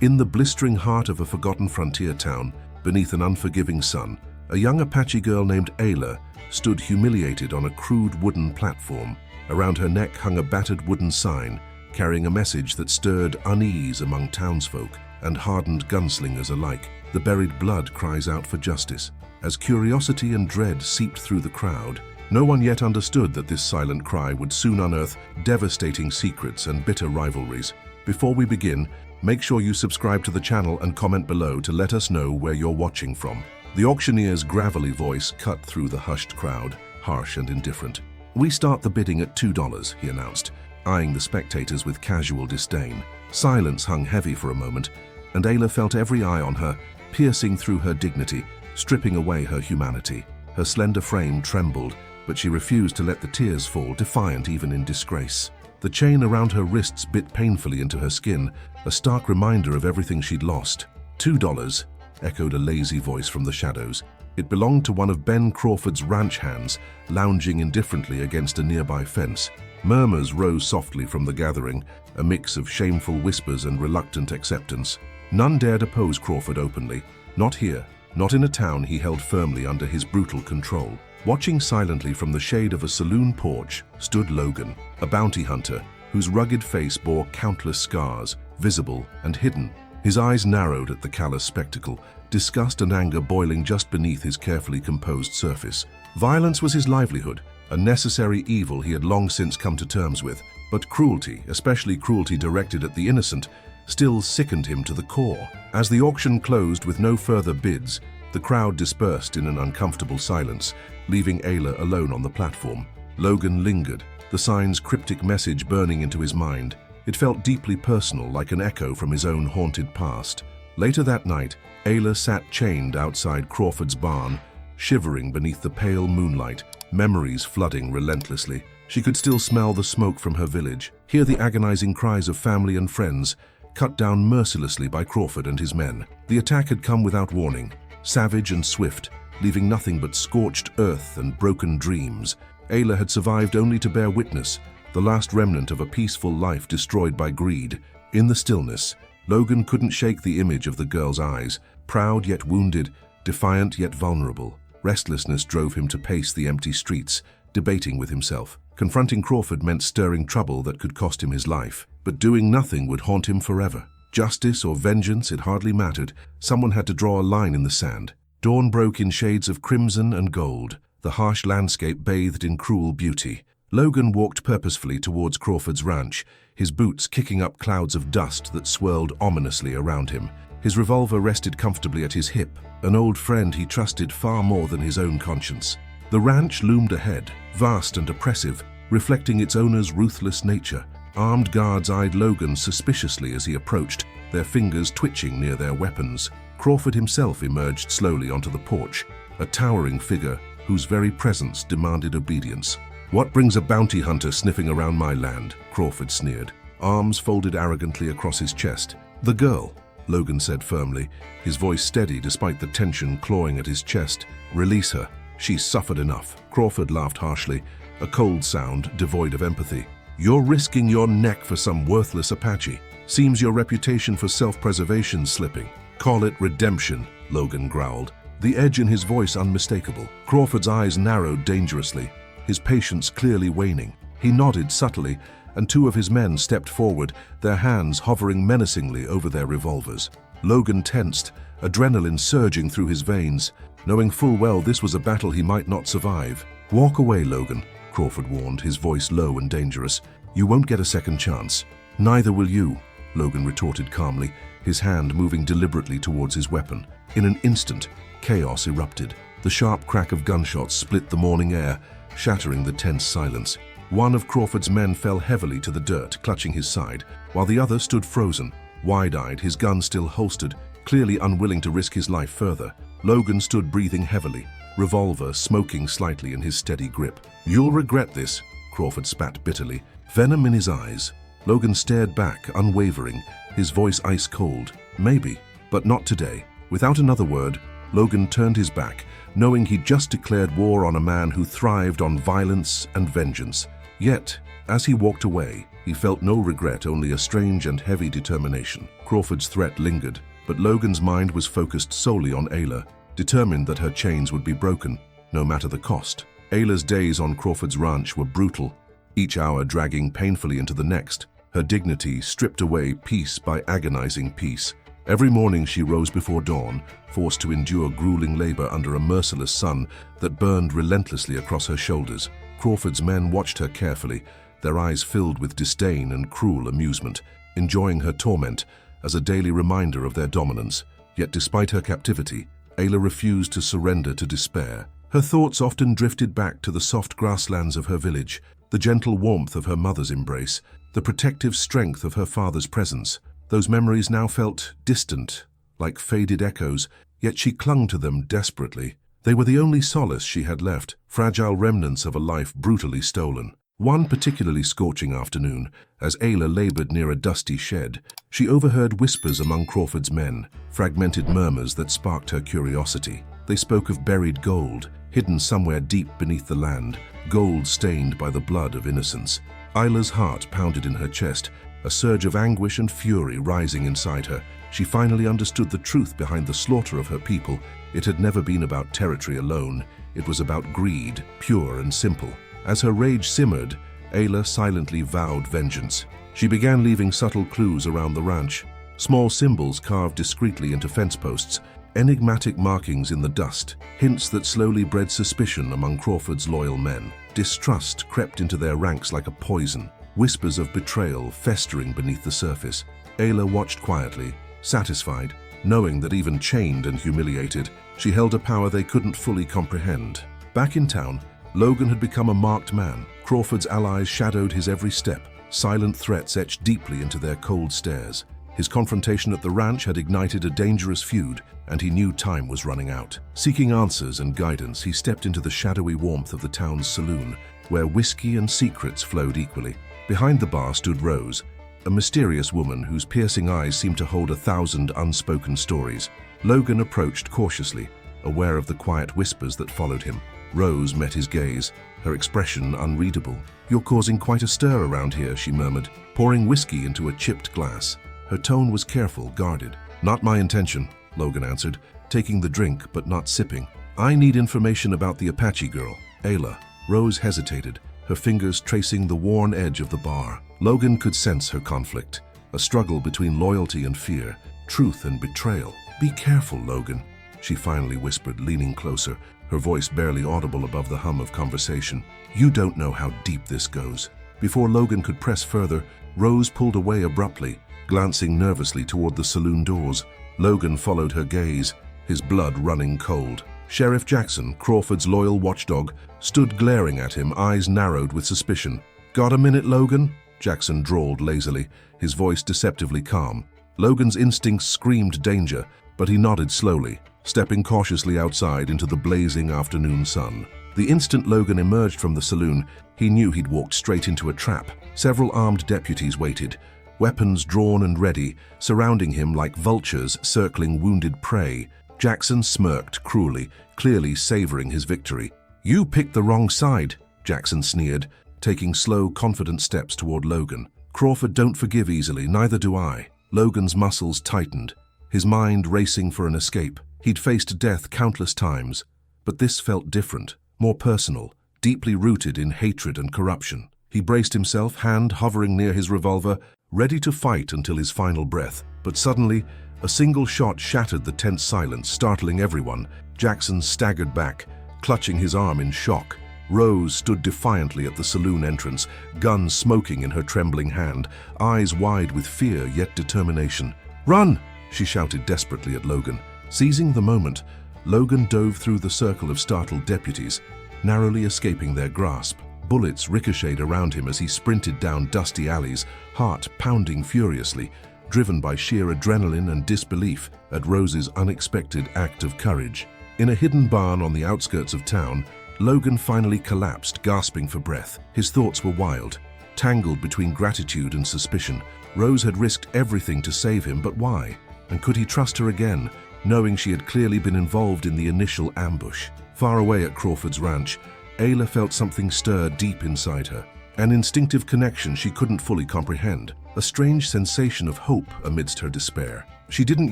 In the blistering heart of a forgotten frontier town, beneath an unforgiving sun, a young Apache girl named Ayla stood humiliated on a crude wooden platform. Around her neck hung a battered wooden sign, carrying a message that stirred unease among townsfolk and hardened gunslingers alike. The buried blood cries out for justice. As curiosity and dread seeped through the crowd, no one yet understood that this silent cry would soon unearth devastating secrets and bitter rivalries. Before we begin, make sure you subscribe to the channel and comment below to let us know where you're watching from. The auctioneer's gravelly voice cut through the hushed crowd, harsh and indifferent. "We start the bidding at $2, he announced, eyeing the spectators with casual disdain. Silence hung heavy for a moment, and Ayla felt every eye on her, piercing through her dignity, stripping away her humanity. Her slender frame trembled, but she refused to let the tears fall, defiant even in disgrace. The chain around her wrists bit painfully into her skin, a stark reminder of everything she'd lost. $2, echoed a lazy voice from the shadows. It belonged to one of Ben Crawford's ranch hands, lounging indifferently against a nearby fence. Murmurs rose softly from the gathering, a mix of shameful whispers and reluctant acceptance. None dared oppose Crawford openly. Not here, not in a town he held firmly under his brutal control. Watching silently from the shade of a saloon porch stood Logan, a bounty hunter whose rugged face bore countless scars, visible and hidden. His eyes narrowed at the callous spectacle, disgust and anger boiling just beneath his carefully composed surface. Violence was his livelihood, a necessary evil he had long since come to terms with, but cruelty, especially cruelty directed at the innocent, still sickened him to the core. As the auction closed with no further bids, the crowd dispersed in an uncomfortable silence, leaving Ayla alone on the platform. Logan lingered, the sign's cryptic message burning into his mind. It felt deeply personal, like an echo from his own haunted past. Later that night, Ayla sat chained outside Crawford's barn, shivering beneath the pale moonlight, memories flooding relentlessly. She could still smell the smoke from her village, hear the agonizing cries of family and friends, cut down mercilessly by Crawford and his men. The attack had come without warning, savage and swift, leaving nothing but scorched earth and broken dreams. Ayla had survived only to bear witness, the last remnant of a peaceful life destroyed by greed. In the stillness, Logan couldn't shake the image of the girl's eyes, proud yet wounded, defiant yet vulnerable. Restlessness drove him to pace the empty streets, debating with himself. Confronting Crawford meant stirring trouble that could cost him his life, but doing nothing would haunt him forever. Justice or vengeance, it hardly mattered. Someone had to draw a line in the sand. Dawn broke in shades of crimson and gold, the harsh landscape bathed in cruel beauty. Logan walked purposefully towards Crawford's ranch, his boots kicking up clouds of dust that swirled ominously around him. His revolver rested comfortably at his hip, an old friend he trusted far more than his own conscience. The ranch loomed ahead, vast and oppressive, reflecting its owner's ruthless nature. Armed guards eyed Logan suspiciously as he approached, their fingers twitching near their weapons. Crawford himself emerged slowly onto the porch, a towering figure whose very presence demanded obedience. "What brings a bounty hunter sniffing around my land?" Crawford sneered, arms folded arrogantly across his chest. "The girl," Logan said firmly, his voice steady despite the tension clawing at his chest. "Release her. She's suffered enough." Crawford laughed harshly, a cold sound devoid of empathy. "You're risking your neck for some worthless Apache. Seems your reputation for self-preservation's slipping." "Call it redemption," Logan growled, the edge in his voice unmistakable. Crawford's eyes narrowed dangerously, his patience clearly waning. He nodded subtly, and two of his men stepped forward, their hands hovering menacingly over their revolvers. Logan tensed, adrenaline surging through his veins, knowing full well this was a battle he might not survive. "Walk away, Logan," Crawford warned, his voice low and dangerous. "You won't get a second chance." "Neither will you," Logan retorted calmly, his hand moving deliberately towards his weapon. In an instant, chaos erupted. The sharp crack of gunshots split the morning air, shattering the tense silence. One of Crawford's men fell heavily to the dirt, clutching his side, while the other stood frozen, wide-eyed, his gun still holstered, clearly unwilling to risk his life further. Logan stood breathing heavily, revolver smoking slightly in his steady grip. "You'll regret this," Crawford spat bitterly, venom in his eyes. Logan stared back, unwavering, his voice ice-cold. "Maybe, but not today." Without another word, Logan turned his back, knowing he'd just declared war on a man who thrived on violence and vengeance. Yet, as he walked away, He felt no regret, only a strange and heavy determination. Crawford's threat lingered, but Logan's mind was focused solely on Ayla, determined that her chains would be broken, no matter the cost. Ayla's days on Crawford's ranch were brutal, each hour dragging painfully into the next, her dignity stripped away piece by agonizing piece. Every morning she rose before dawn, forced to endure grueling labor under a merciless sun that burned relentlessly across her shoulders. Crawford's men watched her carefully, their eyes filled with disdain and cruel amusement, enjoying her torment as a daily reminder of their dominance. Yet despite her captivity, Ayla refused to surrender to despair. Her thoughts often drifted back to the soft grasslands of her village, the gentle warmth of her mother's embrace, the protective strength of her father's presence. Those memories now felt distant, like faded echoes, yet she clung to them desperately. They were the only solace she had left, fragile remnants of a life brutally stolen. One particularly scorching afternoon, as Ayla labored near a dusty shed, she overheard whispers among Crawford's men, fragmented murmurs that sparked her curiosity. They spoke of buried gold, hidden somewhere deep beneath the land, gold stained by the blood of innocence. Ayla's heart pounded in her chest, a surge of anguish and fury rising inside her. She finally understood the truth behind the slaughter of her people. It had never been about territory alone. It was about greed, pure and simple. As her rage simmered, Ayla silently vowed vengeance. She began leaving subtle clues around the ranch, small symbols carved discreetly into fence posts, enigmatic markings in the dust, hints that slowly bred suspicion among Crawford's loyal men. Distrust crept into their ranks like a poison, whispers of betrayal festering beneath the surface. Ayla watched quietly, satisfied, knowing that even chained and humiliated, she held a power they couldn't fully comprehend. Back in town, Logan had become a marked man. Crawford's allies shadowed his every step, silent threats etched deeply into their cold stares. His confrontation at the ranch had ignited a dangerous feud, and he knew time was running out. Seeking answers and guidance, he stepped into the shadowy warmth of the town's saloon, where whiskey and secrets flowed equally. Behind the bar stood Rose, a mysterious woman whose piercing eyes seemed to hold 1,000 unspoken stories. Logan approached cautiously, aware of the quiet whispers that followed him. Rose met his gaze, her expression unreadable. "You're causing quite a stir around here," she murmured, pouring whiskey into a chipped glass. Her tone was careful, guarded. "Not my intention," Logan answered, taking the drink but not sipping. "I need information about the Apache girl, Ayla." Rose hesitated, her fingers tracing the worn edge of the bar. Logan could sense her conflict, a struggle between loyalty and fear, truth and betrayal. "Be careful, Logan," she finally whispered, leaning closer, her voice barely audible above the hum of conversation. "You don't know how deep this goes." Before Logan could press further, Rose pulled away abruptly, glancing nervously toward the saloon doors. Logan followed her gaze, his blood running cold. Sheriff Jackson, Crawford's loyal watchdog, stood glaring at him, eyes narrowed with suspicion. "Got a minute, Logan?" Jackson drawled lazily, his voice deceptively calm. Logan's instincts screamed danger, but he nodded slowly, stepping cautiously outside into the blazing afternoon sun. The instant Logan emerged from the saloon, he knew he'd walked straight into a trap. Several armed deputies waited, weapons drawn and ready, surrounding him like vultures circling wounded prey. Jackson smirked cruelly, clearly savoring his victory. "You picked the wrong side," Jackson sneered, taking slow, confident steps toward Logan. "Crawford don't forgive easily, neither do I." Logan's muscles tightened, his mind racing for an escape. He'd faced death countless times, but this felt different, more personal, deeply rooted in hatred and corruption. He braced himself, hand hovering near his revolver, ready to fight until his final breath. But suddenly, a single shot shattered the tense silence, startling everyone. Jackson staggered back, clutching his arm in shock. Rose stood defiantly at the saloon entrance, gun smoking in her trembling hand, eyes wide with fear yet determination. "Run!" she shouted desperately at Logan. Seizing the moment, Logan dove through the circle of startled deputies, narrowly escaping their grasp. Bullets ricocheted around him as he sprinted down dusty alleys, heart pounding furiously, driven by sheer adrenaline and disbelief at Rose's unexpected act of courage. In a hidden barn on the outskirts of town, Logan finally collapsed, gasping for breath. His thoughts were wild, tangled between gratitude and suspicion. Rose had risked everything to save him, but why? And could he trust her again, knowing she had clearly been involved in the initial ambush? Far away at Crawford's ranch, Ayla felt something stir deep inside her. An instinctive connection she couldn't fully comprehend, a strange sensation of hope amidst her despair. She didn't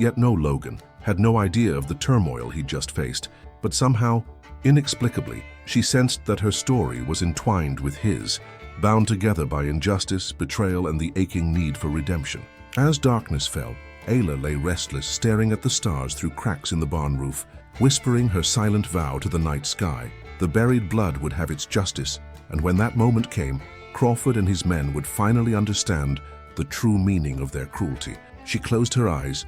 yet know Logan, had no idea of the turmoil he'd just faced, but somehow, inexplicably, she sensed that her story was entwined with his, bound together by injustice, betrayal, and the aching need for redemption. As darkness fell, Ayla lay restless, staring at the stars through cracks in the barn roof, whispering her silent vow to the night sky. The buried blood would have its justice, and when that moment came, Crawford and his men would finally understand the true meaning of their cruelty. She closed her eyes,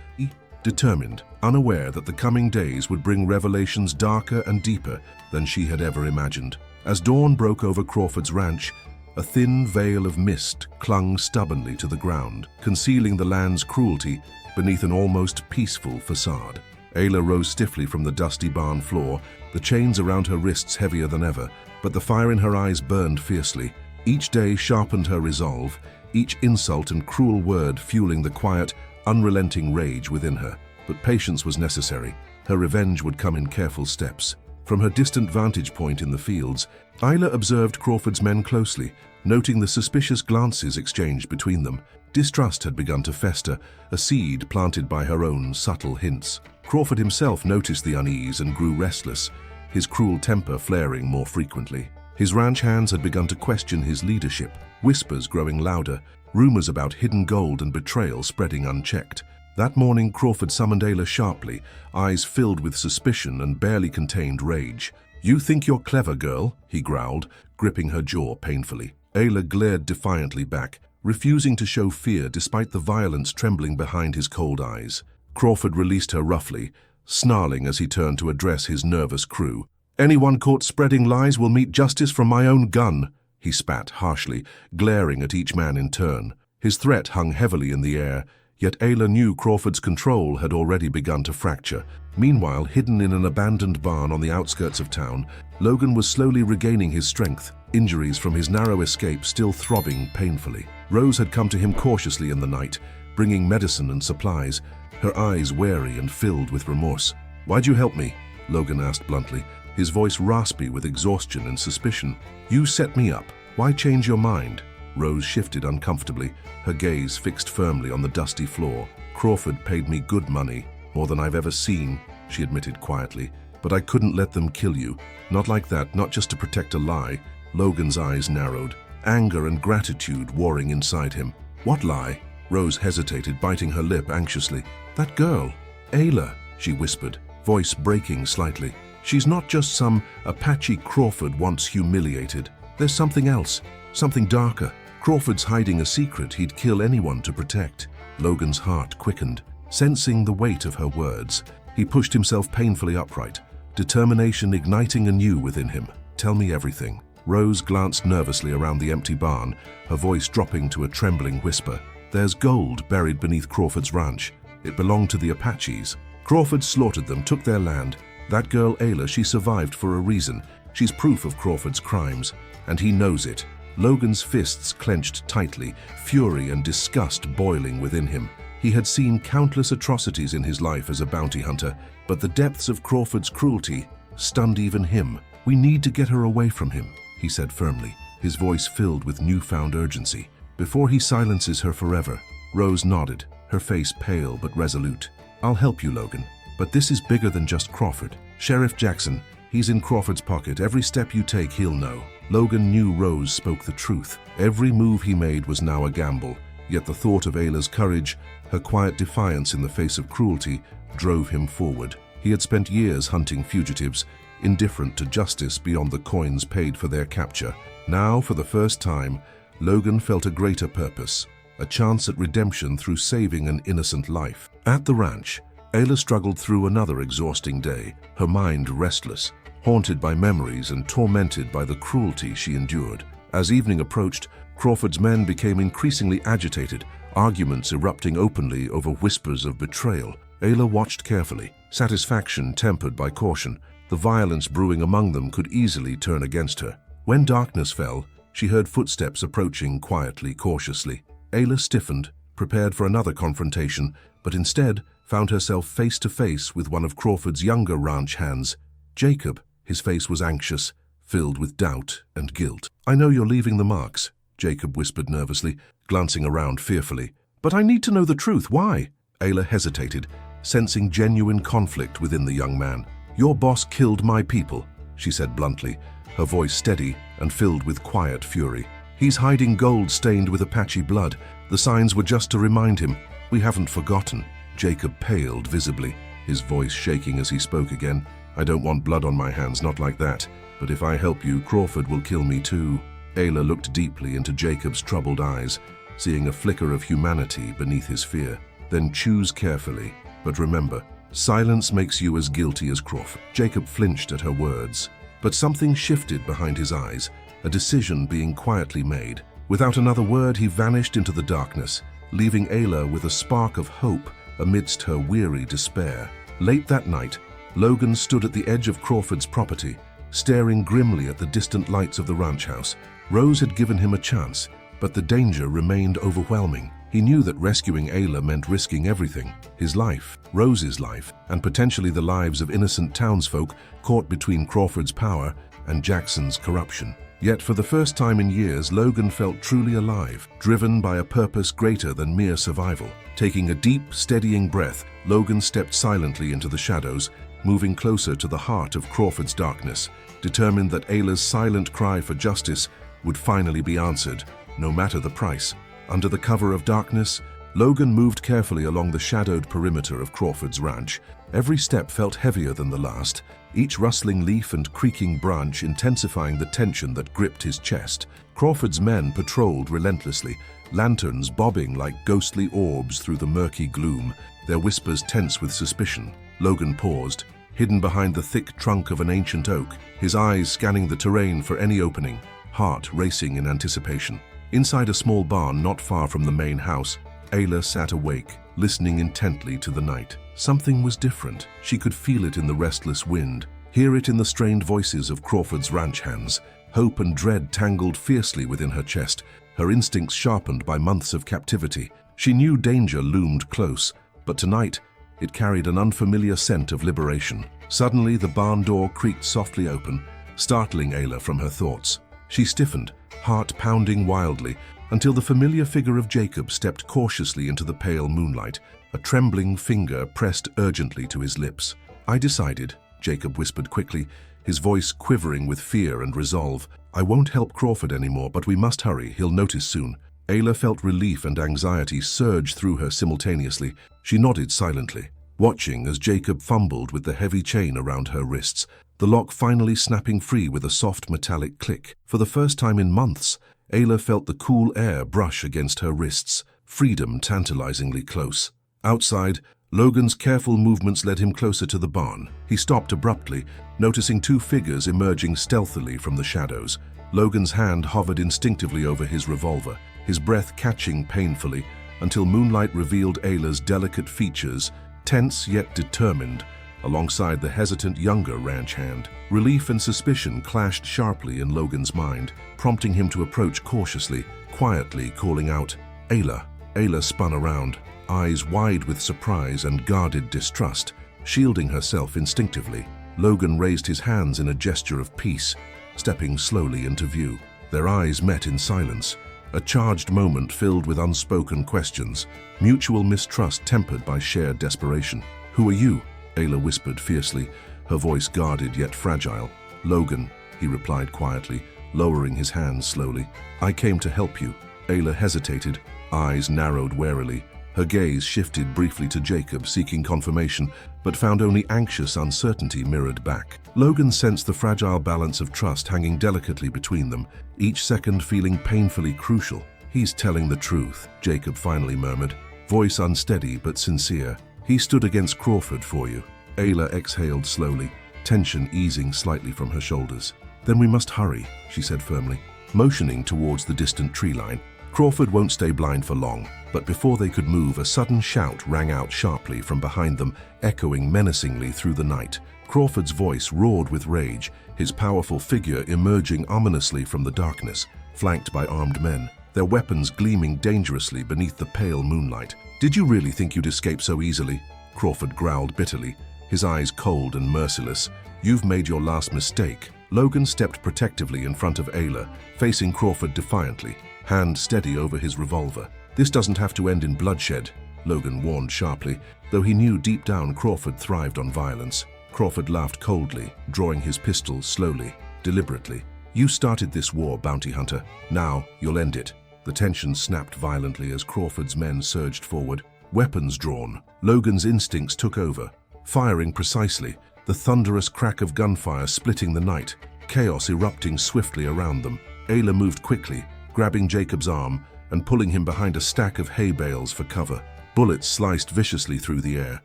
determined, unaware that the coming days would bring revelations darker and deeper than she had ever imagined. As dawn broke over Crawford's ranch, a thin veil of mist clung stubbornly to the ground, concealing the land's cruelty beneath an almost peaceful facade. Ayla rose stiffly from the dusty barn floor, the chains around her wrists heavier than ever, but the fire in her eyes burned fiercely. Each day sharpened her resolve, each insult and cruel word fueling the quiet, unrelenting rage within her. But patience was necessary. Her revenge would come in careful steps. From her distant vantage point in the fields, Ayla observed Crawford's men closely, noting the suspicious glances exchanged between them. Distrust had begun to fester, a seed planted by her own subtle hints. Crawford himself noticed the unease and grew restless, his cruel temper flaring more frequently. His ranch hands had begun to question his leadership, whispers growing louder, rumors about hidden gold and betrayal spreading unchecked. That morning, Crawford summoned Ayla sharply, eyes filled with suspicion and barely contained rage. "You think you're clever, girl?" he growled, gripping her jaw painfully. Ayla glared defiantly back, refusing to show fear despite the violence trembling behind his cold eyes. Crawford released her roughly, snarling as he turned to address his nervous crew. "Anyone caught spreading lies will meet justice from my own gun," he spat harshly, glaring at each man in turn. His threat hung heavily in the air, yet Ayla knew Crawford's control had already begun to fracture. Meanwhile, hidden in an abandoned barn on the outskirts of town, Logan was slowly regaining his strength, injuries from his narrow escape still throbbing painfully. Rose had come to him cautiously in the night, bringing medicine and supplies, her eyes wary and filled with remorse. "Why'd you help me?" Logan asked bluntly, his voice raspy with exhaustion and suspicion. "You set me up. Why change your mind?" Rose shifted uncomfortably, her gaze fixed firmly on the dusty floor. "Crawford paid me good money, more than I've ever seen," she admitted quietly. "But I couldn't let them kill you. Not like that, not just to protect a lie." Logan's eyes narrowed, anger and gratitude warring inside him. "What lie?" Rose hesitated, biting her lip anxiously. "That girl, Ayla," she whispered, voice breaking slightly. "She's not just some Apache Crawford once humiliated. There's something else, something darker. Crawford's hiding a secret he'd kill anyone to protect." Logan's heart quickened, sensing the weight of her words. He pushed himself painfully upright, determination igniting anew within him. "Tell me everything." Rose glanced nervously around the empty barn, her voice dropping to a trembling whisper. "There's gold buried beneath Crawford's ranch. It belonged to the Apaches. Crawford slaughtered them, took their land. That girl Ayla, she survived for a reason. She's proof of Crawford's crimes, and he knows it." Logan's fists clenched tightly, fury and disgust boiling within him. He had seen countless atrocities in his life as a bounty hunter, but the depths of Crawford's cruelty stunned even him. "We need to get her away from him," he said firmly, his voice filled with newfound urgency. "Before he silences her forever." Rose nodded, her face pale but resolute. "I'll help you, Logan. But this is bigger than just Crawford. Sheriff Jackson, he's in Crawford's pocket. Every step you take, he'll know." Logan knew Rose spoke the truth. Every move he made was now a gamble, yet the thought of Ayla's courage, her quiet defiance in the face of cruelty, drove him forward. He had spent years hunting fugitives, indifferent to justice beyond the coins paid for their capture. Now, for the first time, Logan felt a greater purpose, a chance at redemption through saving an innocent life. At the ranch, Ayla struggled through another exhausting day, her mind restless, haunted by memories and tormented by the cruelty she endured. As evening approached, Crawford's men became increasingly agitated, arguments erupting openly over whispers of betrayal. Ayla watched carefully, satisfaction tempered by caution. The violence brewing among them could easily turn against her. When darkness fell, she heard footsteps approaching quietly, cautiously. Ayla stiffened, prepared for another confrontation, but instead found herself face to face with one of Crawford's younger ranch hands, Jacob. His face was anxious, filled with doubt and guilt. "I know you're leaving the marks," Jacob whispered nervously, glancing around fearfully. "But I need to know the truth. Why?" Ayla hesitated, sensing genuine conflict within the young man. "Your boss killed my people," she said bluntly, her voice steady and filled with quiet fury. "He's hiding gold stained with Apache blood. The signs were just to remind him. We haven't forgotten." Jacob paled visibly, his voice shaking as he spoke again. "I don't want blood on my hands, not like that. But if I help you, Crawford will kill me too." Ayla looked deeply into Jacob's troubled eyes, seeing a flicker of humanity beneath his fear. "Then choose carefully. But remember, silence makes you as guilty as Crawford." Jacob flinched at her words, but something shifted behind his eyes, a decision being quietly made. Without another word, he vanished into the darkness, leaving Ayla with a spark of hope amidst her weary despair. Late that night, Logan stood at the edge of Crawford's property, staring grimly at the distant lights of the ranch house. Rose had given him a chance, but the danger remained overwhelming. He knew that rescuing Ayla meant risking everything: his life, Rose's life, and potentially the lives of innocent townsfolk caught between Crawford's power and Jackson's corruption. Yet for the first time in years, Logan felt truly alive, driven by a purpose greater than mere survival. Taking a deep, steadying breath, Logan stepped silently into the shadows, moving closer to the heart of Crawford's darkness, determined that Ayla's silent cry for justice would finally be answered, no matter the price. Under the cover of darkness, Logan moved carefully along the shadowed perimeter of Crawford's ranch. Every step felt heavier than the last, each rustling leaf and creaking branch intensifying the tension that gripped his chest. Crawford's men patrolled relentlessly, lanterns bobbing like ghostly orbs through the murky gloom, their whispers tense with suspicion. Logan paused, hidden behind the thick trunk of an ancient oak, his eyes scanning the terrain for any opening, heart racing in anticipation. Inside a small barn not far from the main house, Ayla sat awake, listening intently to the night. Something was different. She could feel it in the restless wind, hear it in the strained voices of Crawford's ranch hands. Hope and dread tangled fiercely within her chest, her instincts sharpened by months of captivity. She knew danger loomed close, but tonight it carried an unfamiliar scent of liberation. Suddenly, the barn door creaked softly open, startling Ayla from her thoughts. She stiffened, heart pounding wildly, until the familiar figure of Jacob stepped cautiously into the pale moonlight, a trembling finger pressed urgently to his lips. "I decided," Jacob whispered quickly, his voice quivering with fear and resolve. "I won't help Crawford anymore, but we must hurry. He'll notice soon." Ayla felt relief and anxiety surge through her simultaneously. She nodded silently, watching as Jacob fumbled with the heavy chain around her wrists, the lock finally snapping free with a soft metallic click. For the first time in months, Ayla felt the cool air brush against her wrists, freedom tantalizingly close. Outside, Logan's careful movements led him closer to the barn. He stopped abruptly, noticing two figures emerging stealthily from the shadows. Logan's hand hovered instinctively over his revolver, his breath catching painfully, until moonlight revealed Ayla's delicate features, tense yet determined, alongside the hesitant younger ranch hand. Relief and suspicion clashed sharply in Logan's mind, prompting him to approach cautiously, quietly calling out, "Ayla." Ayla spun around, eyes wide with surprise and guarded distrust, shielding herself instinctively. Logan raised his hands in a gesture of peace, stepping slowly into view. Their eyes met in silence, a charged moment filled with unspoken questions, mutual mistrust tempered by shared desperation. "Who are you?" Ayla whispered fiercely, her voice guarded yet fragile. "Logan," he replied quietly, lowering his hands slowly. "I came to help you." Ayla hesitated, eyes narrowed warily. Her gaze shifted briefly to Jacob, seeking confirmation, but found only anxious uncertainty mirrored back. Logan sensed the fragile balance of trust hanging delicately between them, each second feeling painfully crucial. "He's telling the truth," Jacob finally murmured, voice unsteady but sincere. "He stood against Crawford for you." Ayla exhaled slowly, tension easing slightly from her shoulders. "Then we must hurry," she said firmly, motioning towards the distant tree line. "Crawford won't stay blind for long." But before they could move, a sudden shout rang out sharply from behind them, echoing menacingly through the night. Crawford's voice roared with rage, his powerful figure emerging ominously from the darkness, flanked by armed men, their weapons gleaming dangerously beneath the pale moonlight. "Did you really think you'd escape so easily?" Crawford growled bitterly, his eyes cold and merciless. "You've made your last mistake." Logan stepped protectively in front of Ayla, facing Crawford defiantly, hand steady over his revolver. "This doesn't have to end in bloodshed," Logan warned sharply, though he knew deep down Crawford thrived on violence. Crawford laughed coldly, drawing his pistol slowly, deliberately. "You started this war, bounty hunter. Now you'll end it." The tension snapped violently as Crawford's men surged forward, weapons drawn. Logan's instincts took over, firing precisely, the thunderous crack of gunfire splitting the night, chaos erupting swiftly around them. Ayla moved quickly, grabbing Jacob's arm and pulling him behind a stack of hay bales for cover. Bullets sliced viciously through the air,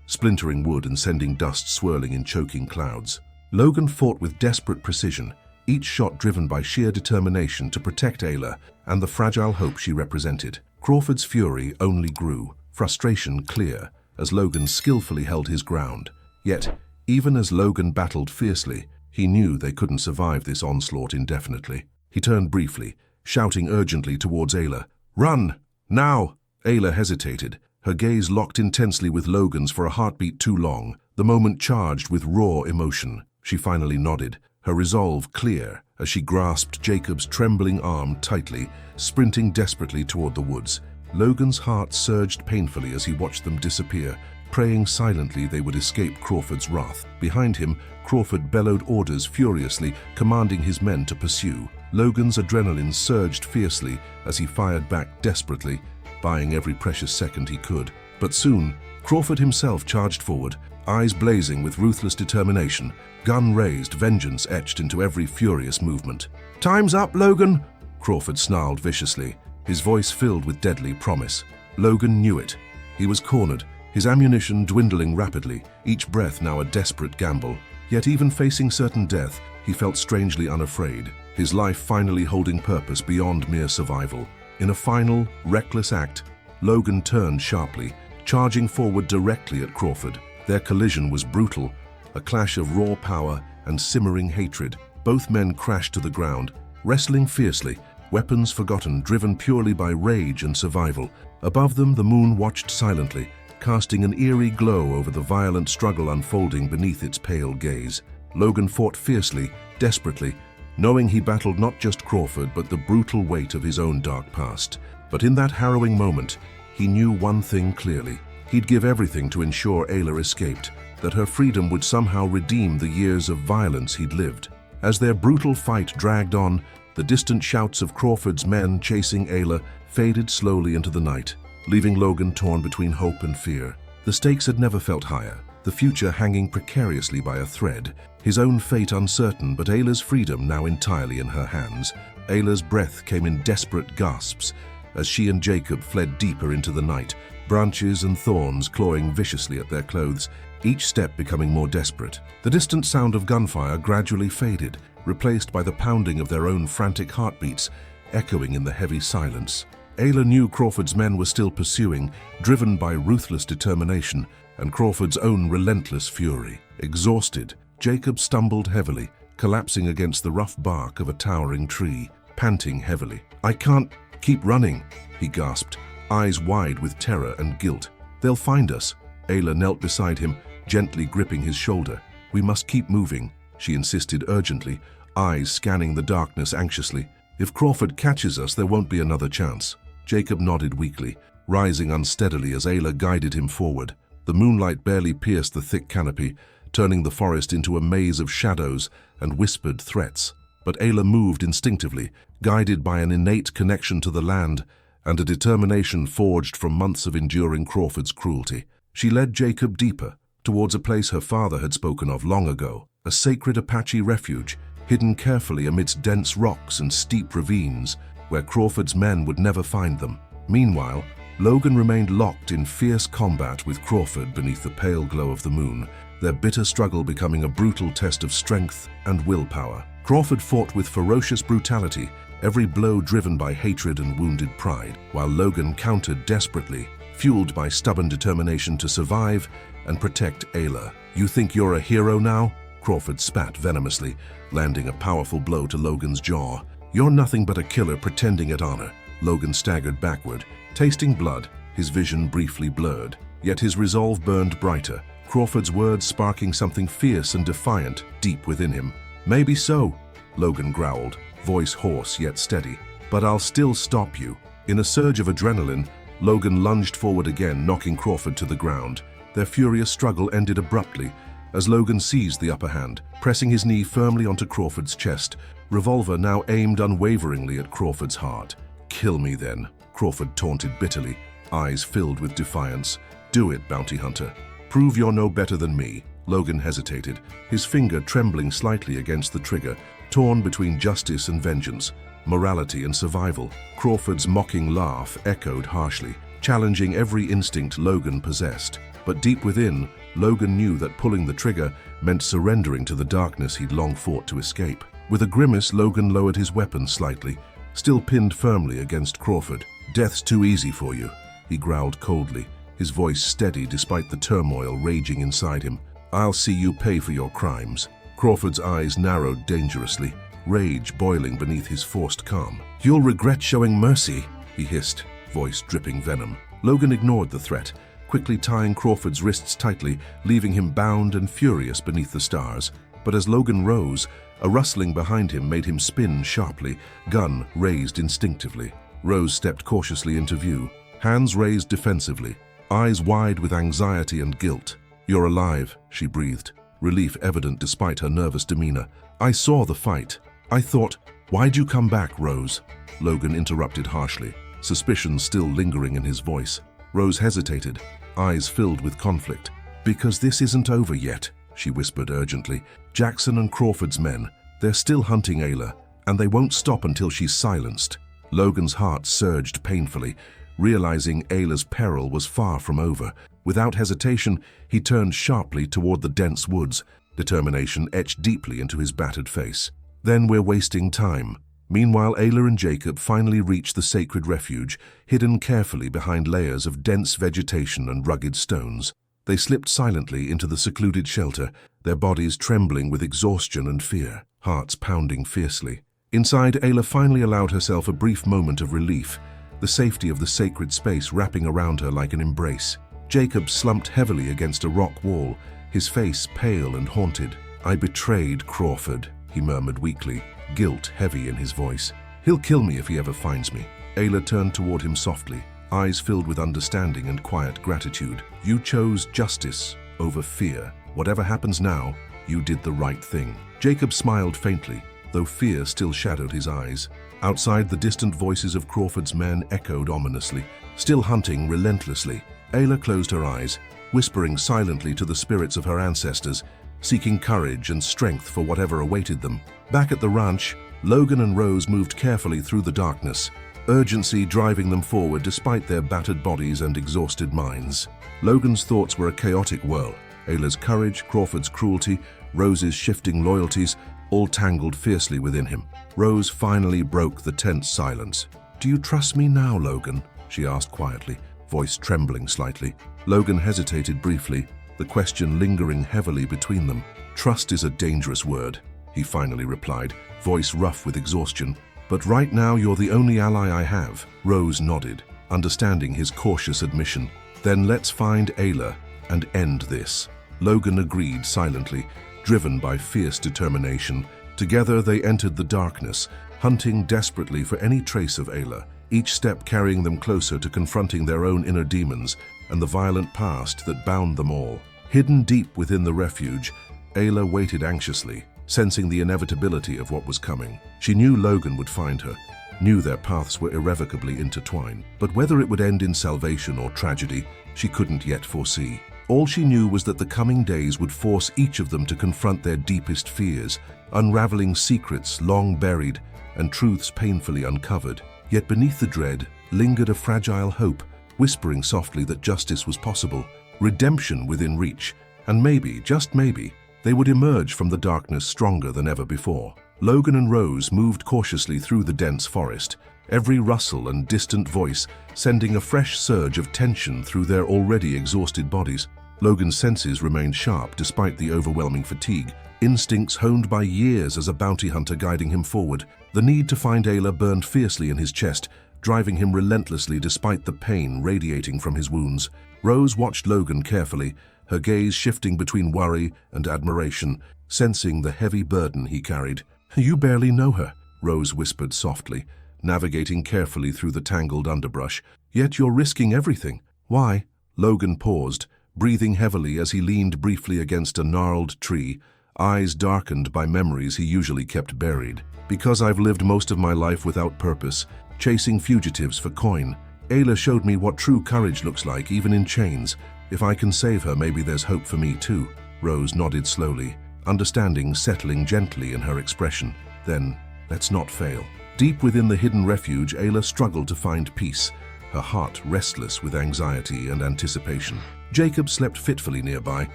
splintering wood and sending dust swirling in choking clouds. Logan fought with desperate precision, each shot driven by sheer determination to protect Ayla and the fragile hope she represented. Crawford's fury only grew, frustration clear, as Logan skillfully held his ground. Yet, even as Logan battled fiercely, he knew they couldn't survive this onslaught indefinitely. He turned briefly, shouting urgently towards Ayla, "Run! Now!" Ayla hesitated, her gaze locked intensely with Logan's for a heartbeat too long, the moment charged with raw emotion. She finally nodded, her resolve clear as she grasped Jacob's trembling arm tightly, sprinting desperately toward the woods. Logan's heart surged painfully as he watched them disappear, praying silently they would escape Crawford's wrath. Behind him, Crawford bellowed orders furiously, commanding his men to pursue. Logan's adrenaline surged fiercely as he fired back desperately, buying every precious second he could. But soon, Crawford himself charged forward, eyes blazing with ruthless determination, gun raised, vengeance etched into every furious movement. "Time's up, Logan!" Crawford snarled viciously, his voice filled with deadly promise. Logan knew it. He was cornered, his ammunition dwindling rapidly, each breath now a desperate gamble. Yet even facing certain death, he felt strangely unafraid, his life finally holding purpose beyond mere survival. In a final, reckless act, Logan turned sharply, charging forward directly at Crawford. Their collision was brutal, a clash of raw power and simmering hatred. Both men crashed to the ground, wrestling fiercely, weapons forgotten, driven purely by rage and survival. Above them, the moon watched silently, casting an eerie glow over the violent struggle unfolding beneath its pale gaze. Logan fought fiercely, desperately, knowing he battled not just Crawford but the brutal weight of his own dark past. But in that harrowing moment, he knew one thing clearly. He'd give everything to ensure Ayla escaped, that her freedom would somehow redeem the years of violence he'd lived. As their brutal fight dragged on, the distant shouts of Crawford's men chasing Ayla faded slowly into the night, leaving Logan torn between hope and fear. The stakes had never felt higher, the future hanging precariously by a thread, his own fate uncertain, but Ayla's freedom now entirely in her hands. Ayla's breath came in desperate gasps as she and Jacob fled deeper into the night, branches and thorns clawing viciously at their clothes, each step becoming more desperate. The distant sound of gunfire gradually faded, replaced by the pounding of their own frantic heartbeats, echoing in the heavy silence. Ayla knew Crawford's men were still pursuing, driven by ruthless determination and Crawford's own relentless fury. Exhausted, Jacob stumbled heavily, collapsing against the rough bark of a towering tree, panting heavily. "I can't keep running," he gasped, eyes wide with terror and guilt. "They'll find us." Ayla knelt beside him, gently gripping his shoulder. "We must keep moving," she insisted urgently, eyes scanning the darkness anxiously. "If Crawford catches us, there won't be another chance." Jacob nodded weakly, rising unsteadily as Ayla guided him forward. The moonlight barely pierced the thick canopy, turning the forest into a maze of shadows and whispered threats. But Ayla moved instinctively, guided by an innate connection to the land and a determination forged from months of enduring Crawford's cruelty. She led Jacob deeper, towards a place her father had spoken of long ago, a sacred Apache refuge, hidden carefully amidst dense rocks and steep ravines, where Crawford's men would never find them. Meanwhile, Logan remained locked in fierce combat with Crawford beneath the pale glow of the moon, their bitter struggle becoming a brutal test of strength and willpower. Crawford fought with ferocious brutality, every blow driven by hatred and wounded pride, while Logan countered desperately, fueled by stubborn determination to survive and protect Ayla. "You think you're a hero now?" Crawford spat venomously, landing a powerful blow to Logan's jaw. "You're nothing but a killer pretending at honor." Logan staggered backward, tasting blood, his vision briefly blurred. Yet his resolve burned brighter, Crawford's words sparking something fierce and defiant deep within him. Maybe so, Logan growled, voice hoarse yet steady. But I'll still stop you. In a surge of adrenaline, Logan lunged forward again, knocking Crawford to the ground. Their furious struggle ended abruptly as Logan seized the upper hand, pressing his knee firmly onto Crawford's chest, revolver now aimed unwaveringly at Crawford's heart. "Kill me then," Crawford taunted bitterly, eyes filled with defiance. "Do it, bounty hunter. Prove you're no better than me." Logan hesitated, his finger trembling slightly against the trigger, torn between justice and vengeance, morality and survival. Crawford's mocking laugh echoed harshly, challenging every instinct Logan possessed. But deep within, Logan knew that pulling the trigger meant surrendering to the darkness he'd long fought to escape. With a grimace, Logan lowered his weapon slightly, still pinned firmly against Crawford. "Death's too easy for you," he growled coldly, his voice steady despite the turmoil raging inside him. "I'll see you pay for your crimes." Crawford's eyes narrowed dangerously, rage boiling beneath his forced calm. "You'll regret showing mercy," he hissed, voice dripping venom. Logan ignored the threat, quickly tying Crawford's wrists tightly, leaving him bound and furious beneath the stars. But as Logan rose, a rustling behind him made him spin sharply, gun raised instinctively. Rose stepped cautiously into view, hands raised defensively, eyes wide with anxiety and guilt. "You're alive," she breathed, relief evident despite her nervous demeanor. "I saw the fight. I thought, why'd you come back, Rose?" Logan interrupted harshly, suspicion still lingering in his voice. Rose hesitated, eyes filled with conflict. "Because this isn't over yet," she whispered urgently. "Jackson and Crawford's men, they're still hunting Ayla, and they won't stop until she's silenced." Logan's heart surged painfully, realizing Ayla's peril was far from over. Without hesitation, he turned sharply toward the dense woods, determination etched deeply into his battered face. "Then we're wasting time." Meanwhile, Ayla and Jacob finally reached the sacred refuge, hidden carefully behind layers of dense vegetation and rugged stones. They slipped silently into the secluded shelter, their bodies trembling with exhaustion and fear, hearts pounding fiercely. Inside, Ayla finally allowed herself a brief moment of relief, the safety of the sacred space wrapping around her like an embrace. Jacob slumped heavily against a rock wall, his face pale and haunted. "I betrayed Crawford," he murmured weakly, guilt heavy in his voice. "He'll kill me if he ever finds me." Ayla turned toward him softly, eyes filled with understanding and quiet gratitude. "You chose justice over fear. Whatever happens now, you did the right thing." Jacob smiled faintly, though fear still shadowed his eyes. Outside, the distant voices of Crawford's men echoed ominously, still hunting relentlessly. Ayla closed her eyes, whispering silently to the spirits of her ancestors, seeking courage and strength for whatever awaited them. Back at the ranch, Logan and Rose moved carefully through the darkness, urgency driving them forward despite their battered bodies and exhausted minds. Logan's thoughts were a chaotic whirl. Ayla's courage, Crawford's cruelty, Rose's shifting loyalties, all tangled fiercely within him. Rose finally broke the tense silence. "Do you trust me now, Logan?" she asked quietly, voice trembling slightly. Logan hesitated briefly, the question lingering heavily between them. "Trust is a dangerous word," he finally replied, voice rough with exhaustion. "But right now you're the only ally I have." Rose nodded, understanding his cautious admission. "Then let's find Ayla and end this." Logan agreed silently, driven by fierce determination. Together they entered the darkness, hunting desperately for any trace of Ayla, each step carrying them closer to confronting their own inner demons and the violent past that bound them all. Hidden deep within the refuge, Ayla waited anxiously, sensing the inevitability of what was coming. She knew Logan would find her, knew their paths were irrevocably intertwined. But whether it would end in salvation or tragedy, she couldn't yet foresee. All she knew was that the coming days would force each of them to confront their deepest fears, unraveling secrets long buried and truths painfully uncovered. Yet beneath the dread lingered a fragile hope, whispering softly that justice was possible, redemption within reach, and maybe, just maybe, they would emerge from the darkness stronger than ever before. Logan and Rose moved cautiously through the dense forest, every rustle and distant voice sending a fresh surge of tension through their already exhausted bodies. Logan's senses remained sharp despite the overwhelming fatigue, instincts honed by years as a bounty hunter guiding him forward. The need to find Ayla burned fiercely in his chest, driving him relentlessly despite the pain radiating from his wounds. Rose watched Logan carefully, her gaze shifting between worry and admiration, sensing the heavy burden he carried. "You barely know her," Rose whispered softly, navigating carefully through the tangled underbrush. "Yet you're risking everything. Why?" Logan paused, breathing heavily as he leaned briefly against a gnarled tree, eyes darkened by memories he usually kept buried. "Because I've lived most of my life without purpose, chasing fugitives for coin. Ayla showed me what true courage looks like, even in chains. If I can save her, maybe there's hope for me too." Rose nodded slowly, understanding settling gently in her expression. "Then, let's not fail." Deep within the hidden refuge, Ayla struggled to find peace, her heart restless with anxiety and anticipation. Jacob slept fitfully nearby,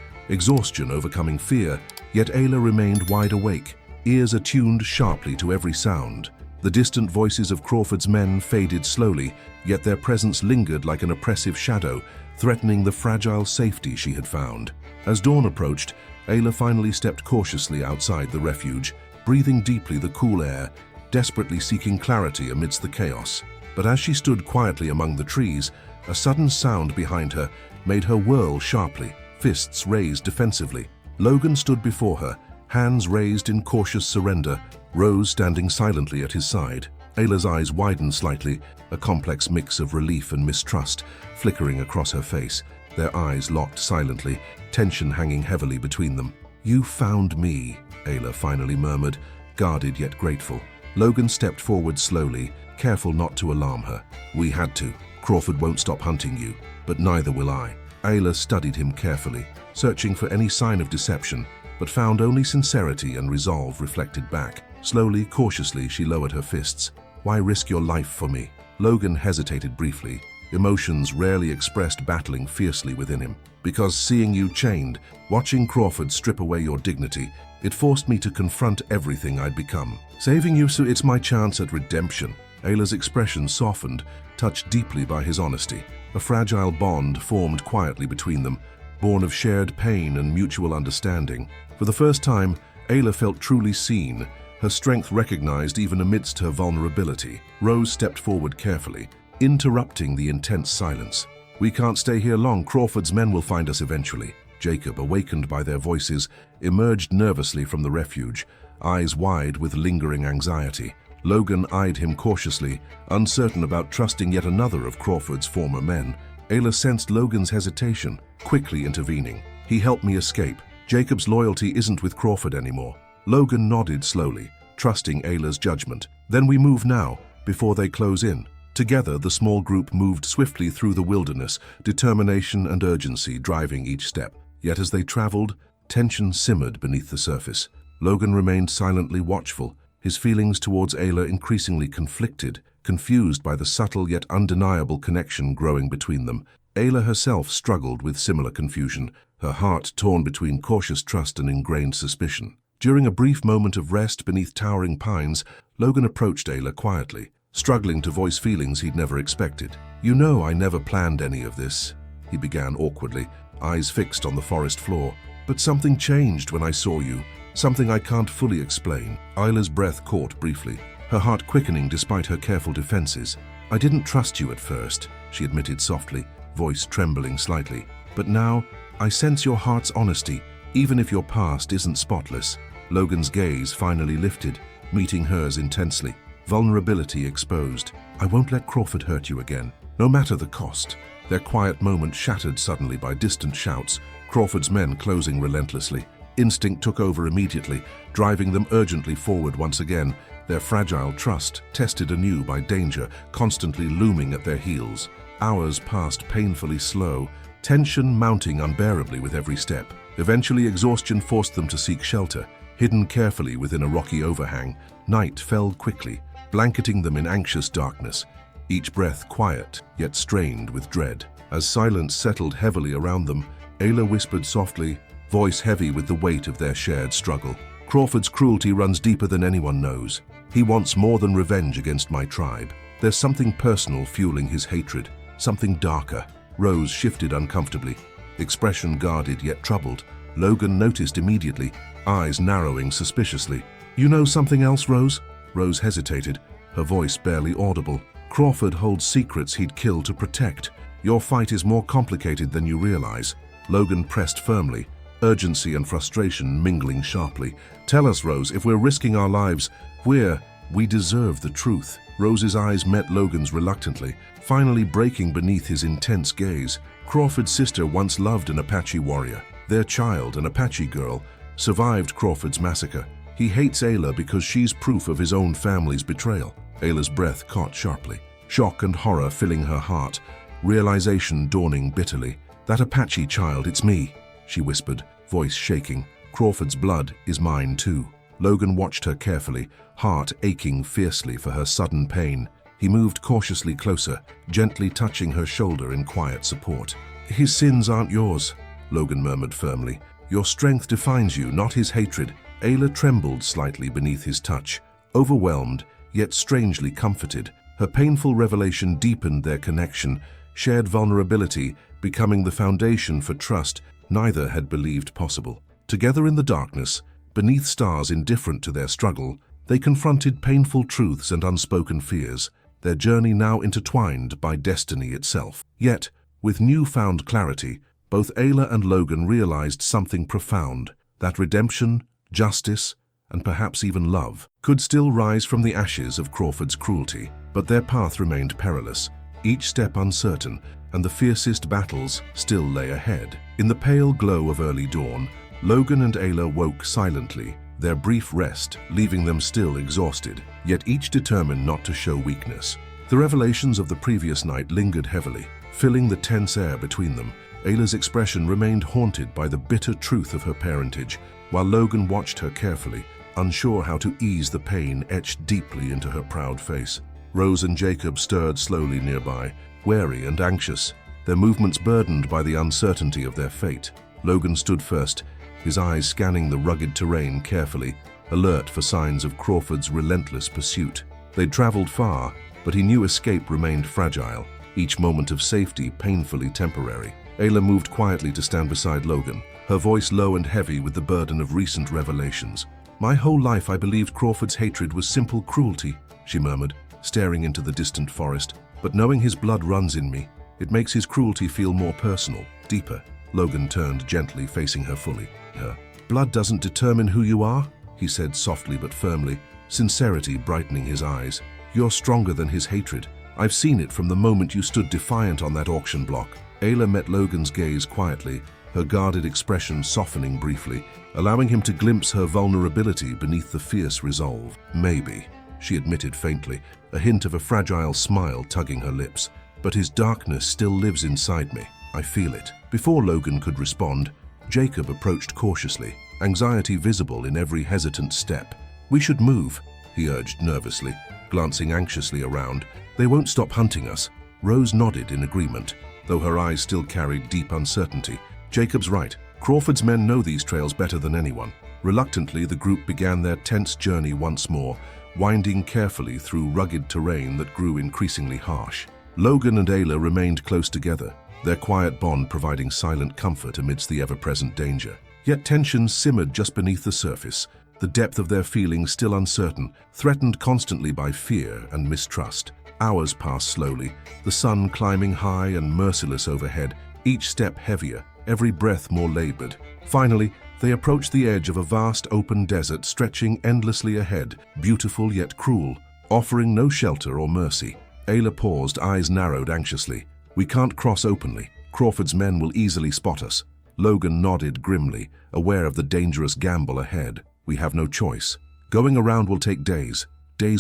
exhaustion overcoming fear, yet Ayla remained wide awake, ears attuned sharply to every sound. The distant voices of Crawford's men faded slowly, yet their presence lingered like an oppressive shadow, threatening the fragile safety she had found. As dawn approached, Ayla finally stepped cautiously outside the refuge, breathing deeply the cool air, desperately seeking clarity amidst the chaos. But as she stood quietly among the trees, a sudden sound behind her made her whirl sharply, fists raised defensively. Logan stood before her, hands raised in cautious surrender, Rose standing silently at his side. Ayla's eyes widened slightly, a complex mix of relief and mistrust flickering across her face. Their eyes locked silently, tension hanging heavily between them. "You found me," Ayla finally murmured, guarded yet grateful. Logan stepped forward slowly, careful not to alarm her. "We had to. Crawford won't stop hunting you, but neither will I." Ayla studied him carefully, searching for any sign of deception, but found only sincerity and resolve reflected back. Slowly, cautiously, she lowered her fists. "Why risk your life for me?" Logan hesitated briefly, emotions rarely expressed battling fiercely within him. "Because seeing you chained, watching Crawford strip away your dignity, it forced me to confront everything I'd become. Saving you, so it's my chance at redemption." Ayla's expression softened, touched deeply by his honesty. A fragile bond formed quietly between them, born of shared pain and mutual understanding. For the first time, Ayla felt truly seen, her strength recognized even amidst her vulnerability. Rose stepped forward carefully, interrupting the intense silence. "We can't stay here long. Crawford's men will find us eventually." Jacob, awakened by their voices, emerged nervously from the refuge, eyes wide with lingering anxiety. Logan eyed him cautiously, uncertain about trusting yet another of Crawford's former men. Ayla sensed Logan's hesitation, quickly intervening. "He helped me escape. Jacob's loyalty isn't with Crawford anymore." Logan nodded slowly, trusting Ayla's judgment. "Then we move now, before they close in." Together, the small group moved swiftly through the wilderness, determination and urgency driving each step. Yet as they traveled, tension simmered beneath the surface. Logan remained silently watchful, his feelings towards Ayla increasingly conflicted, confused by the subtle yet undeniable connection growing between them. Ayla herself struggled with similar confusion, her heart torn between cautious trust and ingrained suspicion. During a brief moment of rest beneath towering pines, Logan approached Ayla quietly, struggling to voice feelings he'd never expected. "You know I never planned any of this," he began awkwardly, eyes fixed on the forest floor. "But something changed when I saw you, something I can't fully explain." Ayla's breath caught briefly, her heart quickening despite her careful defenses. "I didn't trust you at first," she admitted softly, voice trembling slightly. "But now, I sense your heart's honesty, even if your past isn't spotless." Logan's gaze finally lifted, meeting hers intensely. Vulnerability exposed. "I won't let Crawford hurt you again, no matter the cost." Their quiet moment shattered suddenly by distant shouts, Crawford's men closing relentlessly. Instinct took over immediately, driving them urgently forward once again, their fragile trust tested anew by danger constantly looming at their heels. Hours passed painfully slow, tension mounting unbearably with every step. Eventually, exhaustion forced them to seek shelter. Hidden carefully within a rocky overhang, night fell quickly, blanketing them in anxious darkness, each breath quiet, yet strained with dread. As silence settled heavily around them, Ayla whispered softly, voice heavy with the weight of their shared struggle. "Crawford's cruelty runs deeper than anyone knows. He wants more than revenge against my tribe. There's something personal fueling his hatred, something darker." Rose shifted uncomfortably, expression guarded yet troubled. Logan noticed immediately, eyes narrowing suspiciously. "You know something else, Rose?" Rose hesitated, her voice barely audible. "Crawford holds secrets he'd kill to protect. Your fight is more complicated than you realize." Logan pressed firmly, urgency and frustration mingling sharply. "Tell us, Rose, if we're risking our lives, we deserve the truth." Rose's eyes met Logan's reluctantly, finally breaking beneath his intense gaze. Crawford's sister once loved an Apache warrior. Their child, an Apache girl, survived Crawford's massacre. He hates Ayla because she's proof of his own family's betrayal. Ayla's breath caught sharply, shock and horror filling her heart, realization dawning bitterly. "That Apache child, it's me," she whispered, voice shaking. "Crawford's blood is mine too." Logan watched her carefully, heart aching fiercely for her sudden pain. He moved cautiously closer, gently touching her shoulder in quiet support. "His sins aren't yours," Logan murmured firmly. "Your strength defines you, not his hatred." Ayla trembled slightly beneath his touch, overwhelmed, yet strangely comforted. Her painful revelation deepened their connection, shared vulnerability, becoming the foundation for trust neither had believed possible. Together in the darkness, beneath stars indifferent to their struggle, they confronted painful truths and unspoken fears, their journey now intertwined by destiny itself. Yet, with newfound clarity, both Ayla and Logan realized something profound, that redemption, justice, and perhaps even love could still rise from the ashes of Crawford's cruelty. But their path remained perilous, each step uncertain, and the fiercest battles still lay ahead. In the pale glow of early dawn, Logan and Ayla woke silently, their brief rest leaving them still exhausted, yet each determined not to show weakness. The revelations of the previous night lingered heavily, filling the tense air between them. Ayla's expression remained haunted by the bitter truth of her parentage, while Logan watched her carefully, unsure how to ease the pain etched deeply into her proud face. Rose and Jacob stirred slowly nearby, wary and anxious, their movements burdened by the uncertainty of their fate. Logan stood first, his eyes scanning the rugged terrain carefully, alert for signs of Crawford's relentless pursuit. They'd traveled far, but he knew escape remained fragile, each moment of safety painfully temporary. Ayla moved quietly to stand beside Logan, her voice low and heavy with the burden of recent revelations. "My whole life I believed Crawford's hatred was simple cruelty," she murmured, staring into the distant forest. "But knowing his blood runs in me, it makes his cruelty feel more personal, deeper." Logan turned gently, facing her fully. "Her blood doesn't determine who you are," he said softly but firmly, sincerity brightening his eyes. "You're stronger than his hatred. I've seen it from the moment you stood defiant on that auction block." Ayla met Logan's gaze quietly, her guarded expression softening briefly, allowing him to glimpse her vulnerability beneath the fierce resolve. "Maybe," she admitted faintly, a hint of a fragile smile tugging her lips. "But his darkness still lives inside me. I feel it." Before Logan could respond, Jacob approached cautiously, anxiety visible in every hesitant step. "We should move," he urged nervously, glancing anxiously around. "They won't stop hunting us." Rose nodded in agreement, though her eyes still carried deep uncertainty. "Jacob's right. Crawford's men know these trails better than anyone." Reluctantly, the group began their tense journey once more, winding carefully through rugged terrain that grew increasingly harsh. Logan and Ayla remained close together, their quiet bond providing silent comfort amidst the ever-present danger. Yet tensions simmered just beneath the surface, the depth of their feelings still uncertain, threatened constantly by fear and mistrust. Hours passed slowly, the sun climbing high and merciless overhead, each step heavier, every breath more labored. Finally, they approached the edge of a vast open desert stretching endlessly ahead, beautiful yet cruel, offering no shelter or mercy. Ayla paused, eyes narrowed anxiously. "We can't cross openly. Crawford's men will easily spot us." Logan nodded grimly, aware of the dangerous gamble ahead. "We have no choice. Going around will take days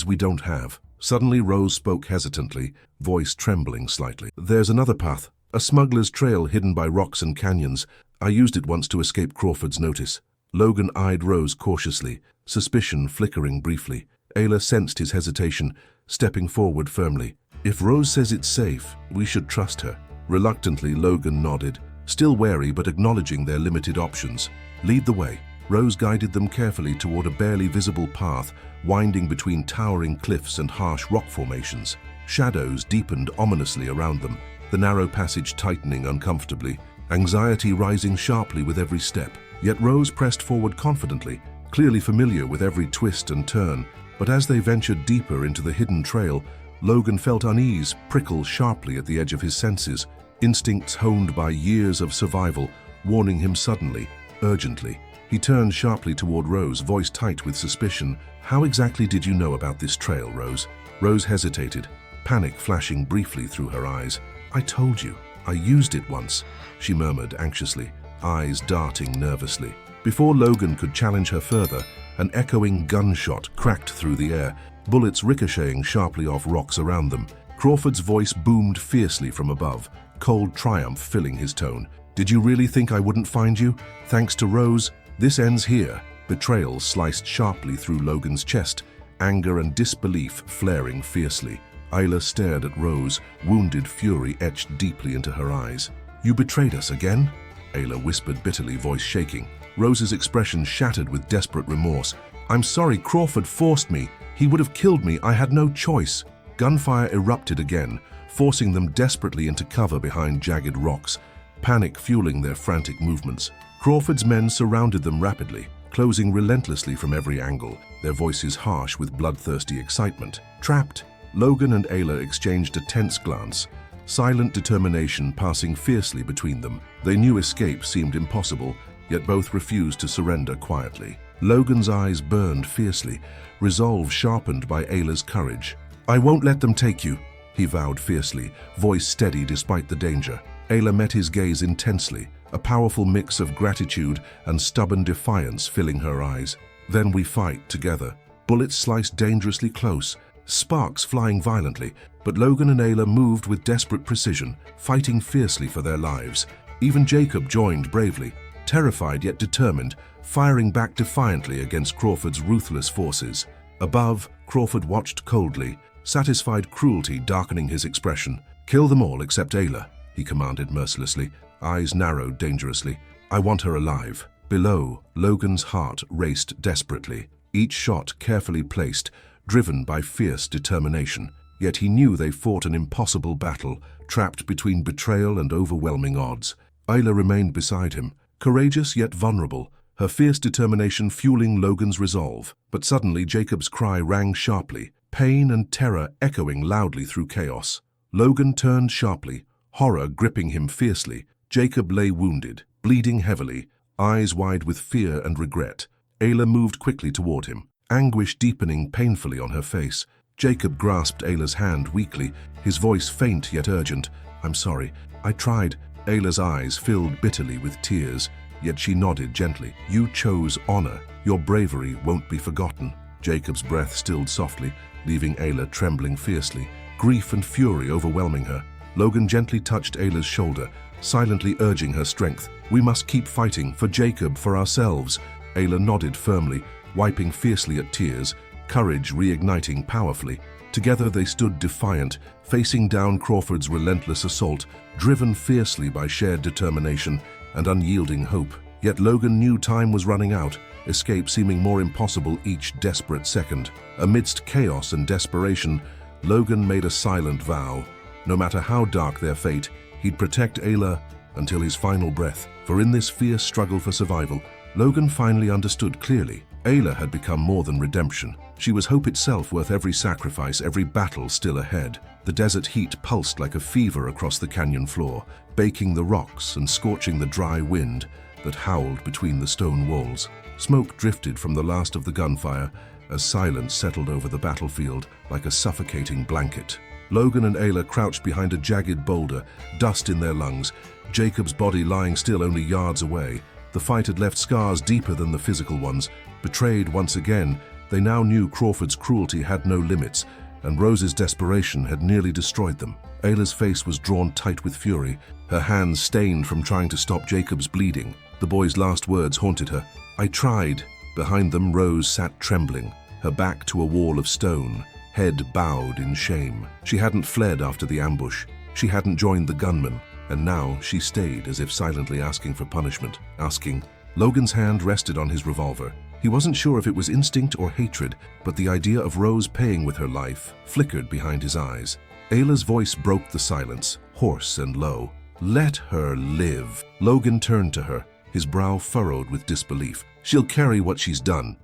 we don't have." Suddenly Rose spoke hesitantly, voice trembling slightly. "There's another path, a smuggler's trail hidden by rocks and canyons. I used it once to escape Crawford's notice." Logan eyed Rose cautiously, suspicion flickering briefly. Ayla sensed his hesitation, stepping forward firmly. "If Rose says it's safe, we should trust her." Reluctantly, Logan nodded, still wary but acknowledging their limited options. "Lead the way." Rose guided them carefully toward a barely visible path, winding between towering cliffs and harsh rock formations. Shadows deepened ominously around them, the narrow passage tightening uncomfortably, anxiety rising sharply with every step. Yet Rose pressed forward confidently, clearly familiar with every twist and turn. But as they ventured deeper into the hidden trail, Logan felt unease prickle sharply at the edge of his senses. Instincts honed by years of survival warning him suddenly, urgently. He turned sharply toward Rose, voice tight with suspicion. "How exactly did you know about this trail, Rose?" Rose hesitated, panic flashing briefly through her eyes. "I told you. I used it once," she murmured anxiously, eyes darting nervously. Before Logan could challenge her further, an echoing gunshot cracked through the air, bullets ricocheting sharply off rocks around them. Crawford's voice boomed fiercely from above, cold triumph filling his tone. "Did you really think I wouldn't find you? Thanks to Rose? This ends here." Betrayal sliced sharply through Logan's chest, anger and disbelief flaring fiercely. Ayla stared at Rose, wounded fury etched deeply into her eyes. "You betrayed us again?" Ayla whispered bitterly, voice shaking. Rose's expression shattered with desperate remorse. "I'm sorry, Crawford forced me. He would have killed me. I had no choice." Gunfire erupted again, forcing them desperately into cover behind jagged rocks, panic fueling their frantic movements. Crawford's men surrounded them rapidly, closing relentlessly from every angle, their voices harsh with bloodthirsty excitement. Trapped, Logan and Ayla exchanged a tense glance, silent determination passing fiercely between them. They knew escape seemed impossible, yet both refused to surrender quietly. Logan's eyes burned fiercely, resolve sharpened by Ayla's courage. "I won't let them take you," he vowed fiercely, voice steady despite the danger. Ayla met his gaze intensely, a powerful mix of gratitude and stubborn defiance filling her eyes. "Then we fight together." Bullets sliced dangerously close, sparks flying violently, but Logan and Ayla moved with desperate precision, fighting fiercely for their lives. Even Jacob joined bravely, terrified yet determined, firing back defiantly against Crawford's ruthless forces. Above, Crawford watched coldly, satisfied cruelty darkening his expression. "Kill them all except Ayla," he commanded mercilessly, eyes narrowed dangerously. "I want her alive." Below, Logan's heart raced desperately, each shot carefully placed, driven by fierce determination. Yet he knew they fought an impossible battle, trapped between betrayal and overwhelming odds. Ayla remained beside him, courageous yet vulnerable, her fierce determination fueling Logan's resolve. But suddenly Jacob's cry rang sharply, pain and terror echoing loudly through chaos. Logan turned sharply, horror gripping him fiercely. Jacob lay wounded, bleeding heavily, eyes wide with fear and regret. Ayla moved quickly toward him, anguish deepening painfully on her face. Jacob grasped Ayla's hand weakly, his voice faint yet urgent. "I'm sorry. I tried." Ayla's eyes filled bitterly with tears, yet she nodded gently. "You chose honor. Your bravery won't be forgotten." Jacob's breath stilled softly, leaving Ayla trembling fiercely, grief and fury overwhelming her. Logan gently touched Ayla's shoulder, silently urging her strength. "We must keep fighting, for Jacob, for ourselves." Ayla nodded firmly, wiping fiercely at tears, courage reigniting powerfully. Together they stood defiant, facing down Crawford's relentless assault, driven fiercely by shared determination and unyielding hope. Yet Logan knew time was running out, escape seeming more impossible each desperate second. Amidst chaos and desperation, Logan made a silent vow. No matter how dark their fate, he'd protect Ayla until his final breath. For in this fierce struggle for survival, Logan finally understood clearly. Ayla had become more than redemption. She was hope itself, worth every sacrifice, every battle still ahead. The desert heat pulsed like a fever across the canyon floor, baking the rocks and scorching the dry wind that howled between the stone walls. Smoke drifted from the last of the gunfire as silence settled over the battlefield like a suffocating blanket. Logan and Ayla crouched behind a jagged boulder, dust in their lungs, Jacob's body lying still only yards away. The fight had left scars deeper than the physical ones. Betrayed once again, they now knew Crawford's cruelty had no limits, and Rose's desperation had nearly destroyed them. Ayla's face was drawn tight with fury, her hands stained from trying to stop Jacob's bleeding. The boy's last words haunted her. "I tried." Behind them, Rose sat trembling, her back to a wall of stone, head bowed in shame. She hadn't fled after the ambush. She hadn't joined the gunmen, and now she stayed as if silently asking for punishment, asking. Logan's hand rested on his revolver. He wasn't sure if it was instinct or hatred, but the idea of Rose paying with her life flickered behind his eyes. Ayla's voice broke the silence, hoarse and low. "Let her live." Logan turned to her, his brow furrowed with disbelief. "She'll carry what she's done.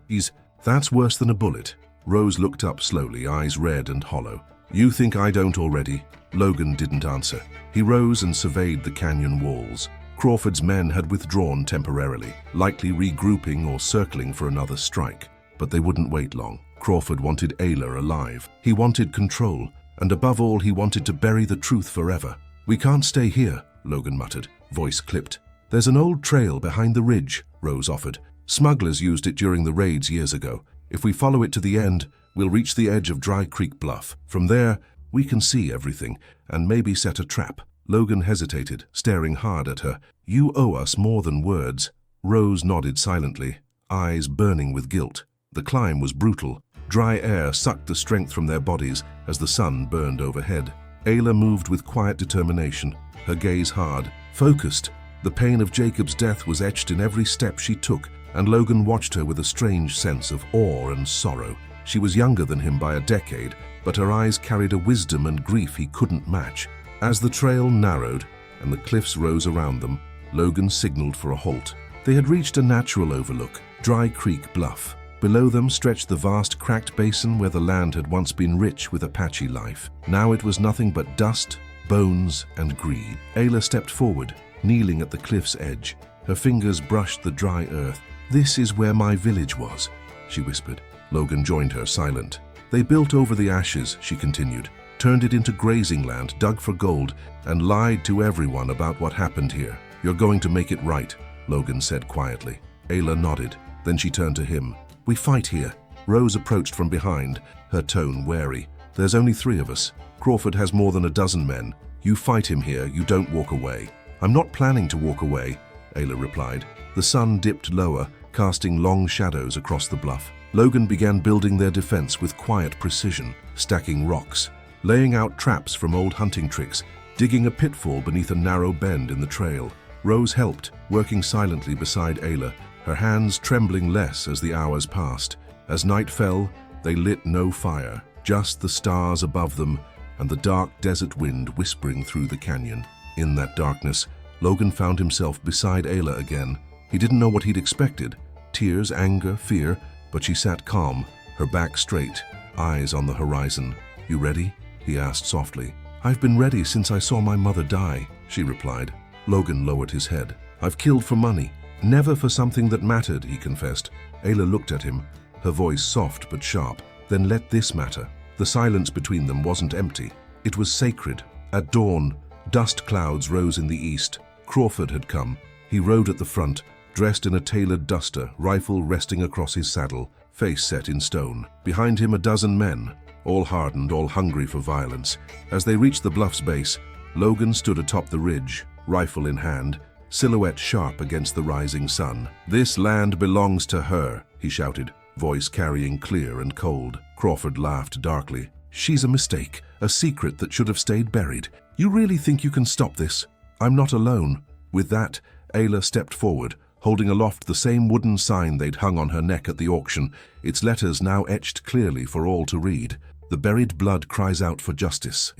That's worse than a bullet." Rose looked up slowly, eyes red and hollow. "You think I don't already?" Logan didn't answer. He rose and surveyed the canyon walls. Crawford's men had withdrawn temporarily, likely regrouping or circling for another strike. But they wouldn't wait long. Crawford wanted Ayla alive. He wanted control, and above all, he wanted to bury the truth forever. "We can't stay here," Logan muttered, voice clipped. "There's an old trail behind the ridge," Rose offered. "Smugglers used it during the raids years ago. If we follow it to the end, we'll reach the edge of Dry Creek Bluff. From there, we can see everything, and maybe set a trap." Logan hesitated, staring hard at her. "You owe us more than words." Rose nodded silently, eyes burning with guilt. The climb was brutal. Dry air sucked the strength from their bodies as the sun burned overhead. Ayla moved with quiet determination, her gaze hard, focused. The pain of Jacob's death was etched in every step she took, and Logan watched her with a strange sense of awe and sorrow. She was younger than him by a decade, but her eyes carried a wisdom and grief he couldn't match. As the trail narrowed and the cliffs rose around them, Logan signaled for a halt. They had reached a natural overlook, Dry Creek Bluff. Below them stretched the vast cracked basin where the land had once been rich with Apache life. Now it was nothing but dust, bones, and greed. Ayla stepped forward, kneeling at the cliff's edge. Her fingers brushed the dry earth. "This is where my village was," she whispered. Logan joined her, silent. "They built over the ashes," she continued, "turned it into grazing land, dug for gold, and lied to everyone about what happened here. You're going to make it right," Logan said quietly. Ayla nodded. Then she turned to him. "We fight here." Rose approached from behind, her tone wary. "There's only 3 of us. Crawford has more than a dozen men. You fight him here, you don't walk away." "I'm not planning to walk away," Ayla replied. The sun dipped lower, casting long shadows across the bluff. Logan began building their defense with quiet precision, stacking rocks, laying out traps from old hunting tricks, digging a pitfall beneath a narrow bend in the trail. Rose helped, working silently beside Ayla, her hands trembling less as the hours passed. As night fell, they lit no fire, just the stars above them and the dark desert wind whispering through the canyon. In that darkness, Logan found himself beside Ayla again. He didn't know what he'd expected. Tears, anger, fear, but she sat calm, her back straight, eyes on the horizon. "You ready?" he asked softly. "I've been ready since I saw my mother die," she replied. Logan lowered his head. "I've killed for money, never for something that mattered," he confessed. Ayla looked at him, her voice soft but sharp. "Then let this matter." The silence between them wasn't empty. It was sacred. At dawn, dust clouds rose in the east. Crawford had come. He rode at the front, dressed in a tailored duster, rifle resting across his saddle, face set in stone. Behind him 12 men, all hardened, all hungry for violence. As they reached the bluff's base, Logan stood atop the ridge, rifle in hand, silhouette sharp against the rising sun. "This land belongs to her," he shouted, voice carrying clear and cold. Crawford laughed darkly. "She's a mistake, a secret that should have stayed buried. You really think you can stop this? I'm not alone." With that, Ayla stepped forward, holding aloft the same wooden sign they'd hung on her neck at the auction, its letters now etched clearly for all to read. "The buried blood cries out for justice."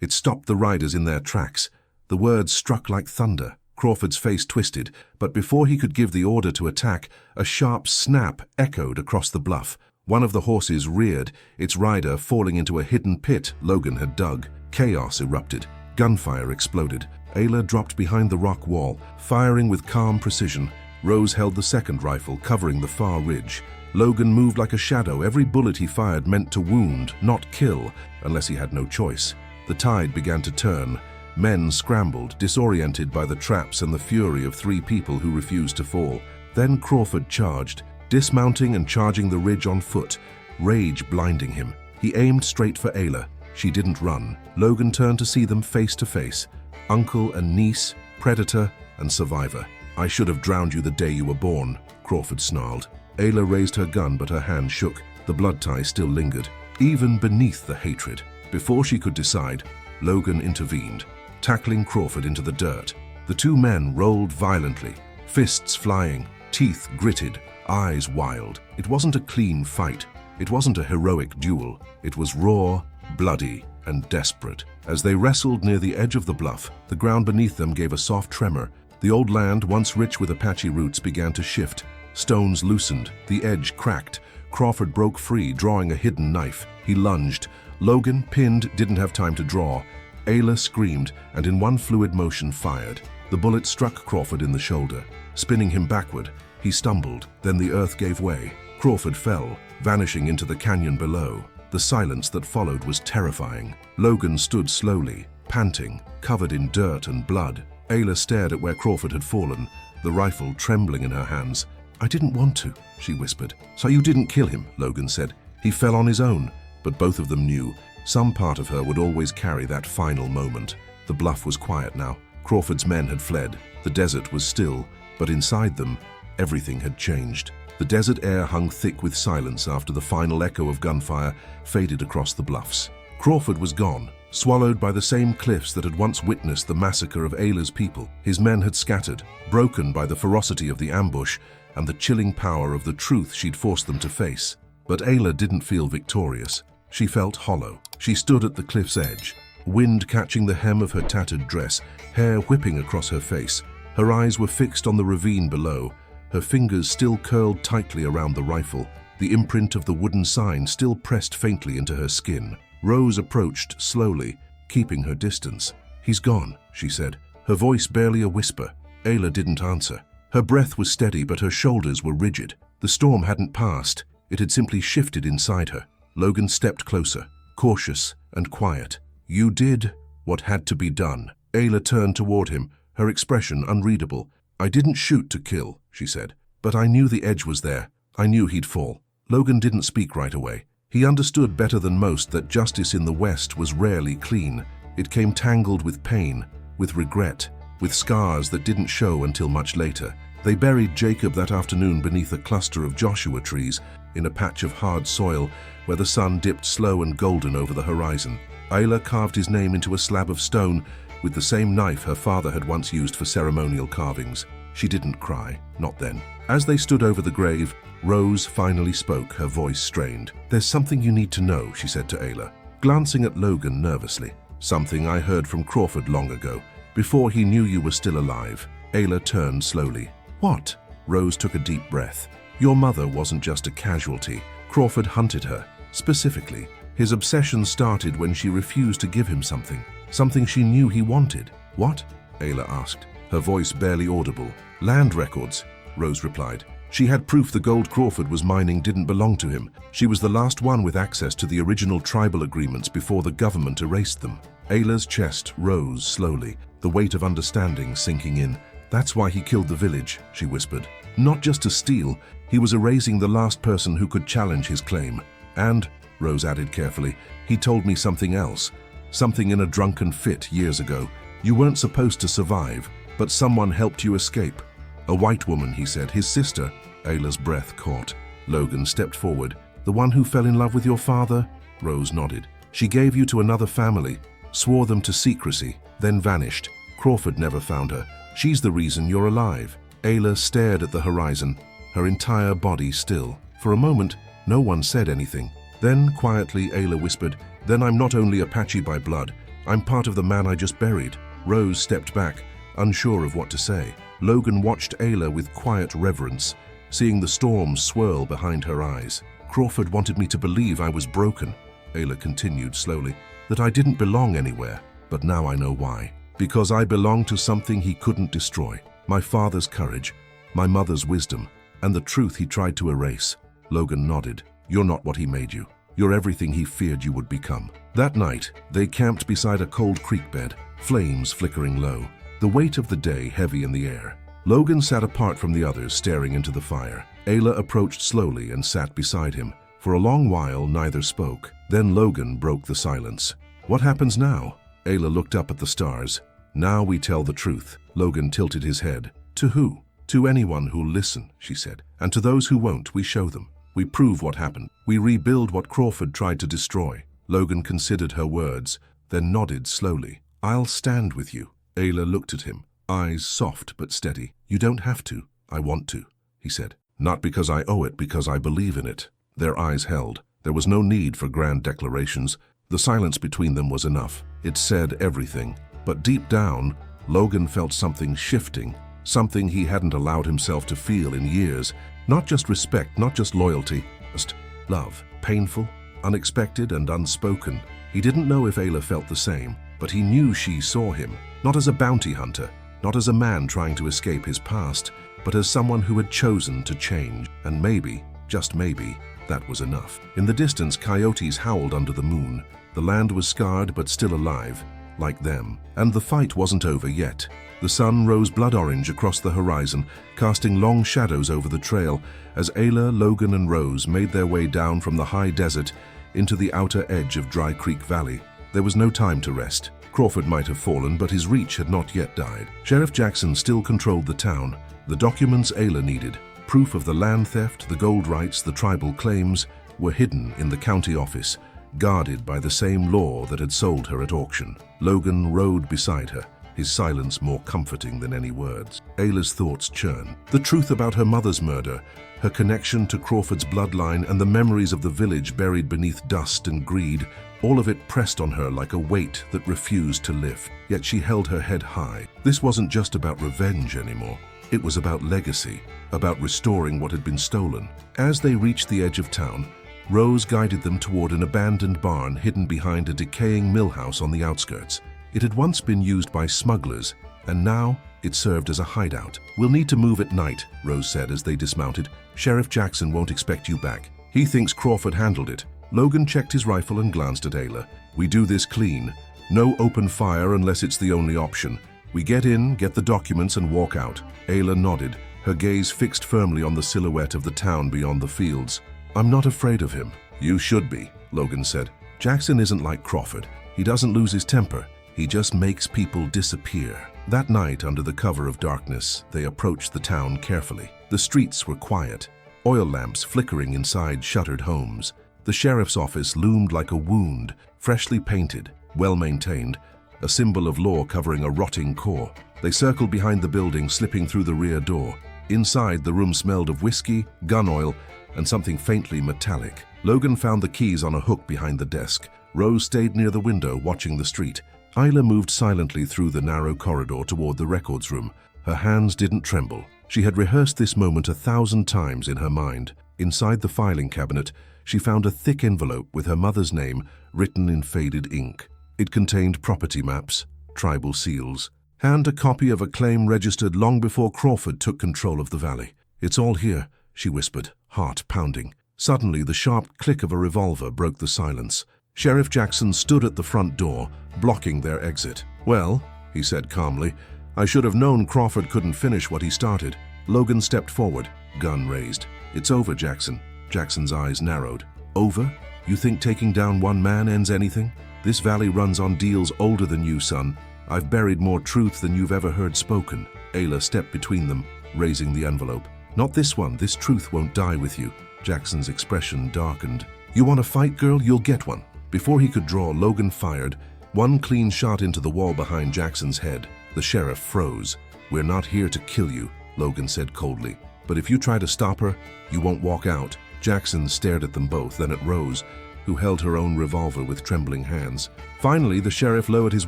It stopped the riders in their tracks. The words struck like thunder. Crawford's face twisted, but before he could give the order to attack, a sharp snap echoed across the bluff. One of the horses reared, its rider falling into a hidden pit Logan had dug. Chaos erupted. Gunfire exploded. Ayla dropped behind the rock wall, firing with calm precision. Rose held the second rifle, covering the far ridge. Logan moved like a shadow. Every bullet he fired meant to wound, not kill, unless he had no choice. The tide began to turn. Men scrambled, disoriented by the traps and the fury of 3 people who refused to fall. Then Crawford charged, dismounting and charging the ridge on foot, rage blinding him. He aimed straight for Ayla. She didn't run. Logan turned to see them face to face. Uncle and niece, predator and survivor. "I should have drowned you the day you were born," Crawford snarled. Ayla raised her gun, but her hand shook. The blood tie still lingered, even beneath the hatred. Before she could decide, Logan intervened, tackling Crawford into the dirt. The 2 men rolled violently, fists flying, teeth gritted, eyes wild. It wasn't a clean fight. It wasn't a heroic duel. It was raw, bloody, and desperate. As they wrestled near the edge of the bluff, the ground beneath them gave a soft tremor. The old land, once rich with Apache roots, began to shift. Stones loosened, the edge cracked. Crawford broke free, drawing a hidden knife. He lunged. Logan, pinned, didn't have time to draw. Ayla screamed and in one fluid motion fired. The bullet struck Crawford in the shoulder, spinning him backward. He stumbled, then the earth gave way. Crawford fell, vanishing into the canyon below. The silence that followed was terrifying. Logan stood slowly, panting, covered in dirt and blood. Ayla stared at where Crawford had fallen, the rifle trembling in her hands. "I didn't want to," she whispered. "So you didn't kill him," Logan said. "He fell on his own." But both of them knew some part of her would always carry that final moment. The bluff was quiet now. Crawford's men had fled. The desert was still, but inside them, everything had changed. The desert air hung thick with silence after the final echo of gunfire faded across the bluffs. Crawford was gone, swallowed by the same cliffs that had once witnessed the massacre of Ayla's people. His men had scattered, broken by the ferocity of the ambush and the chilling power of the truth she'd forced them to face. But Ayla didn't feel victorious. She felt hollow. She stood at the cliff's edge, wind catching the hem of her tattered dress, hair whipping across her face. Her eyes were fixed on the ravine below, her fingers still curled tightly around the rifle, the imprint of the wooden sign still pressed faintly into her skin. Rose approached slowly, keeping her distance. "He's gone," she said, her voice barely a whisper. Ayla didn't answer. Her breath was steady, but her shoulders were rigid. The storm hadn't passed. It had simply shifted inside her. Logan stepped closer, cautious and quiet. "You did what had to be done." Ayla turned toward him, her expression unreadable. "I didn't shoot to kill," she said, "but I knew the edge was there. I knew he'd fall." Logan didn't speak right away. He understood better than most that justice in the West was rarely clean. It came tangled with pain, with regret, with scars that didn't show until much later. They buried Jacob that afternoon beneath a cluster of Joshua trees in a patch of hard soil where the sun dipped slow and golden over the horizon. Ayla carved his name into a slab of stone with the same knife her father had once used for ceremonial carvings. She didn't cry, not then. As they stood over the grave, Rose finally spoke, her voice strained. "There's something you need to know," she said to Ayla, glancing at Logan nervously. "Something I heard from Crawford long ago, before he knew you were still alive." Ayla turned slowly. "What?" Rose took a deep breath. "Your mother wasn't just a casualty. Crawford hunted her, specifically. His obsession started when she refused to give him something she knew he wanted." "What?" Ayla asked, her voice barely audible. "Land records," Rose replied. "She had proof the gold Crawford was mining didn't belong to him. She was the last one with access to the original tribal agreements before the government erased them." Ayla's chest rose slowly, the weight of understanding sinking in. "That's why he killed the village," she whispered. "Not just to steal, he was erasing the last person who could challenge his claim. And," Rose added carefully, "he told me something else. Something in a drunken fit years ago. You weren't supposed to survive, but someone helped you escape. A white woman," he said, "his sister." Ayla's breath caught. Logan stepped forward. "The one who fell in love with your father?" Rose nodded. "She gave you to another family, swore them to secrecy, then vanished. Crawford never found her. She's the reason you're alive." Ayla stared at the horizon, her entire body still. For a moment, no one said anything. Then, quietly, Ayla whispered, "Then I'm not only Apache by blood, I'm part of the man I just buried." Rose stepped back, unsure of what to say. Logan watched Ayla with quiet reverence, seeing the storm swirl behind her eyes. "Crawford wanted me to believe I was broken," Ayla continued slowly, "that I didn't belong anywhere. But now I know why. Because I belong to something he couldn't destroy. My father's courage, my mother's wisdom, and the truth he tried to erase." Logan nodded. "You're not what he made you. You're everything he feared you would become." That night, they camped beside a cold creek bed, flames flickering low, the weight of the day heavy in the air. Logan sat apart from the others, staring into the fire. Ayla approached slowly and sat beside him. For a long while, neither spoke. Then Logan broke the silence. "What happens now?" Ayla looked up at the stars. "Now we tell the truth." Logan tilted his head. "To who?" "To anyone who'll listen," she said. "And to those who won't, we show them. We prove what happened. We rebuild what Crawford tried to destroy." Logan considered her words, then nodded slowly. "I'll stand with you." Ayla looked at him, eyes soft but steady. "You don't have to. I want to," he said. "Not because I owe it, because I believe in it." Their eyes held. There was no need for grand declarations. The silence between them was enough. It said everything. But deep down, Logan felt something shifting, something he hadn't allowed himself to feel in years. Not just respect, not just loyalty, just love. Painful, unexpected, and unspoken. He didn't know if Ayla felt the same, but he knew she saw him, not as a bounty hunter, not as a man trying to escape his past, but as someone who had chosen to change. And maybe, just maybe, that was enough. In the distance, coyotes howled under the moon. The land was scarred but still alive, like them. And the fight wasn't over yet. The sun rose blood orange across the horizon, casting long shadows over the trail as Ayla, Logan, and Rose made their way down from the high desert into the outer edge of Dry Creek Valley. There was no time to rest. Crawford might have fallen, but his reach had not yet died. Sheriff Jackson still controlled the town. The documents Ayla needed, proof of the land theft, the gold rights, the tribal claims, were hidden in the county office, guarded by the same law that had sold her at auction. Logan rode beside her, his silence more comforting than any words. Ayla's thoughts churned. The truth about her mother's murder, her connection to Crawford's bloodline, and the memories of the village buried beneath dust and greed, all of it pressed on her like a weight that refused to lift. Yet she held her head high. This wasn't just about revenge anymore. It was about legacy, about restoring what had been stolen. As they reached the edge of town, Rose guided them toward an abandoned barn hidden behind a decaying mill house on the outskirts. It had once been used by smugglers, and now it served as a hideout. "We'll need to move at night," Rose said as they dismounted. "Sheriff Jackson won't expect you back. He thinks Crawford handled it." Logan checked his rifle and glanced at Ayla. "We do this clean. No open fire unless it's the only option. We get in, get the documents, and walk out." Ayla nodded, her gaze fixed firmly on the silhouette of the town beyond the fields. "I'm not afraid of him." "You should be," Logan said. "Jackson isn't like Crawford. He doesn't lose his temper. He just makes people disappear." That night, under the cover of darkness, they approached the town carefully. The streets were quiet, oil lamps flickering inside shuttered homes. The sheriff's office loomed like a wound, freshly painted, well-maintained, a symbol of law covering a rotting core. They circled behind the building, slipping through the rear door. Inside, the room smelled of whiskey, gun oil, and something faintly metallic. Logan found the keys on a hook behind the desk. Rose stayed near the window, watching the street. Ayla moved silently through the narrow corridor toward the records room. Her hands didn't tremble. She had rehearsed this moment 1,000 times in her mind. Inside the filing cabinet, she found a thick envelope with her mother's name written in faded ink. It contained property maps, tribal seals, and a copy of a claim registered long before Crawford took control of the valley. "It's all here," she whispered, heart pounding. Suddenly, the sharp click of a revolver broke the silence. Sheriff Jackson stood at the front door, blocking their exit. "Well," he said calmly, "I should have known Crawford couldn't finish what he started." Logan stepped forward, gun raised. "It's over, Jackson." Jackson's eyes narrowed. "Over? You think taking down one man ends anything? This valley runs on deals older than you, son. I've buried more truth than you've ever heard spoken." Ayla stepped between them, raising the envelope. "Not this one. This truth won't die with you." Jackson's expression darkened. "You want a fight, girl? You'll get one." Before he could draw, Logan fired, one clean shot into the wall behind Jackson's head. The sheriff froze. "We're not here to kill you," Logan said coldly. "But if you try to stop her, you won't walk out." Jackson stared at them both, then at Rose, who held her own revolver with trembling hands. Finally, the sheriff lowered his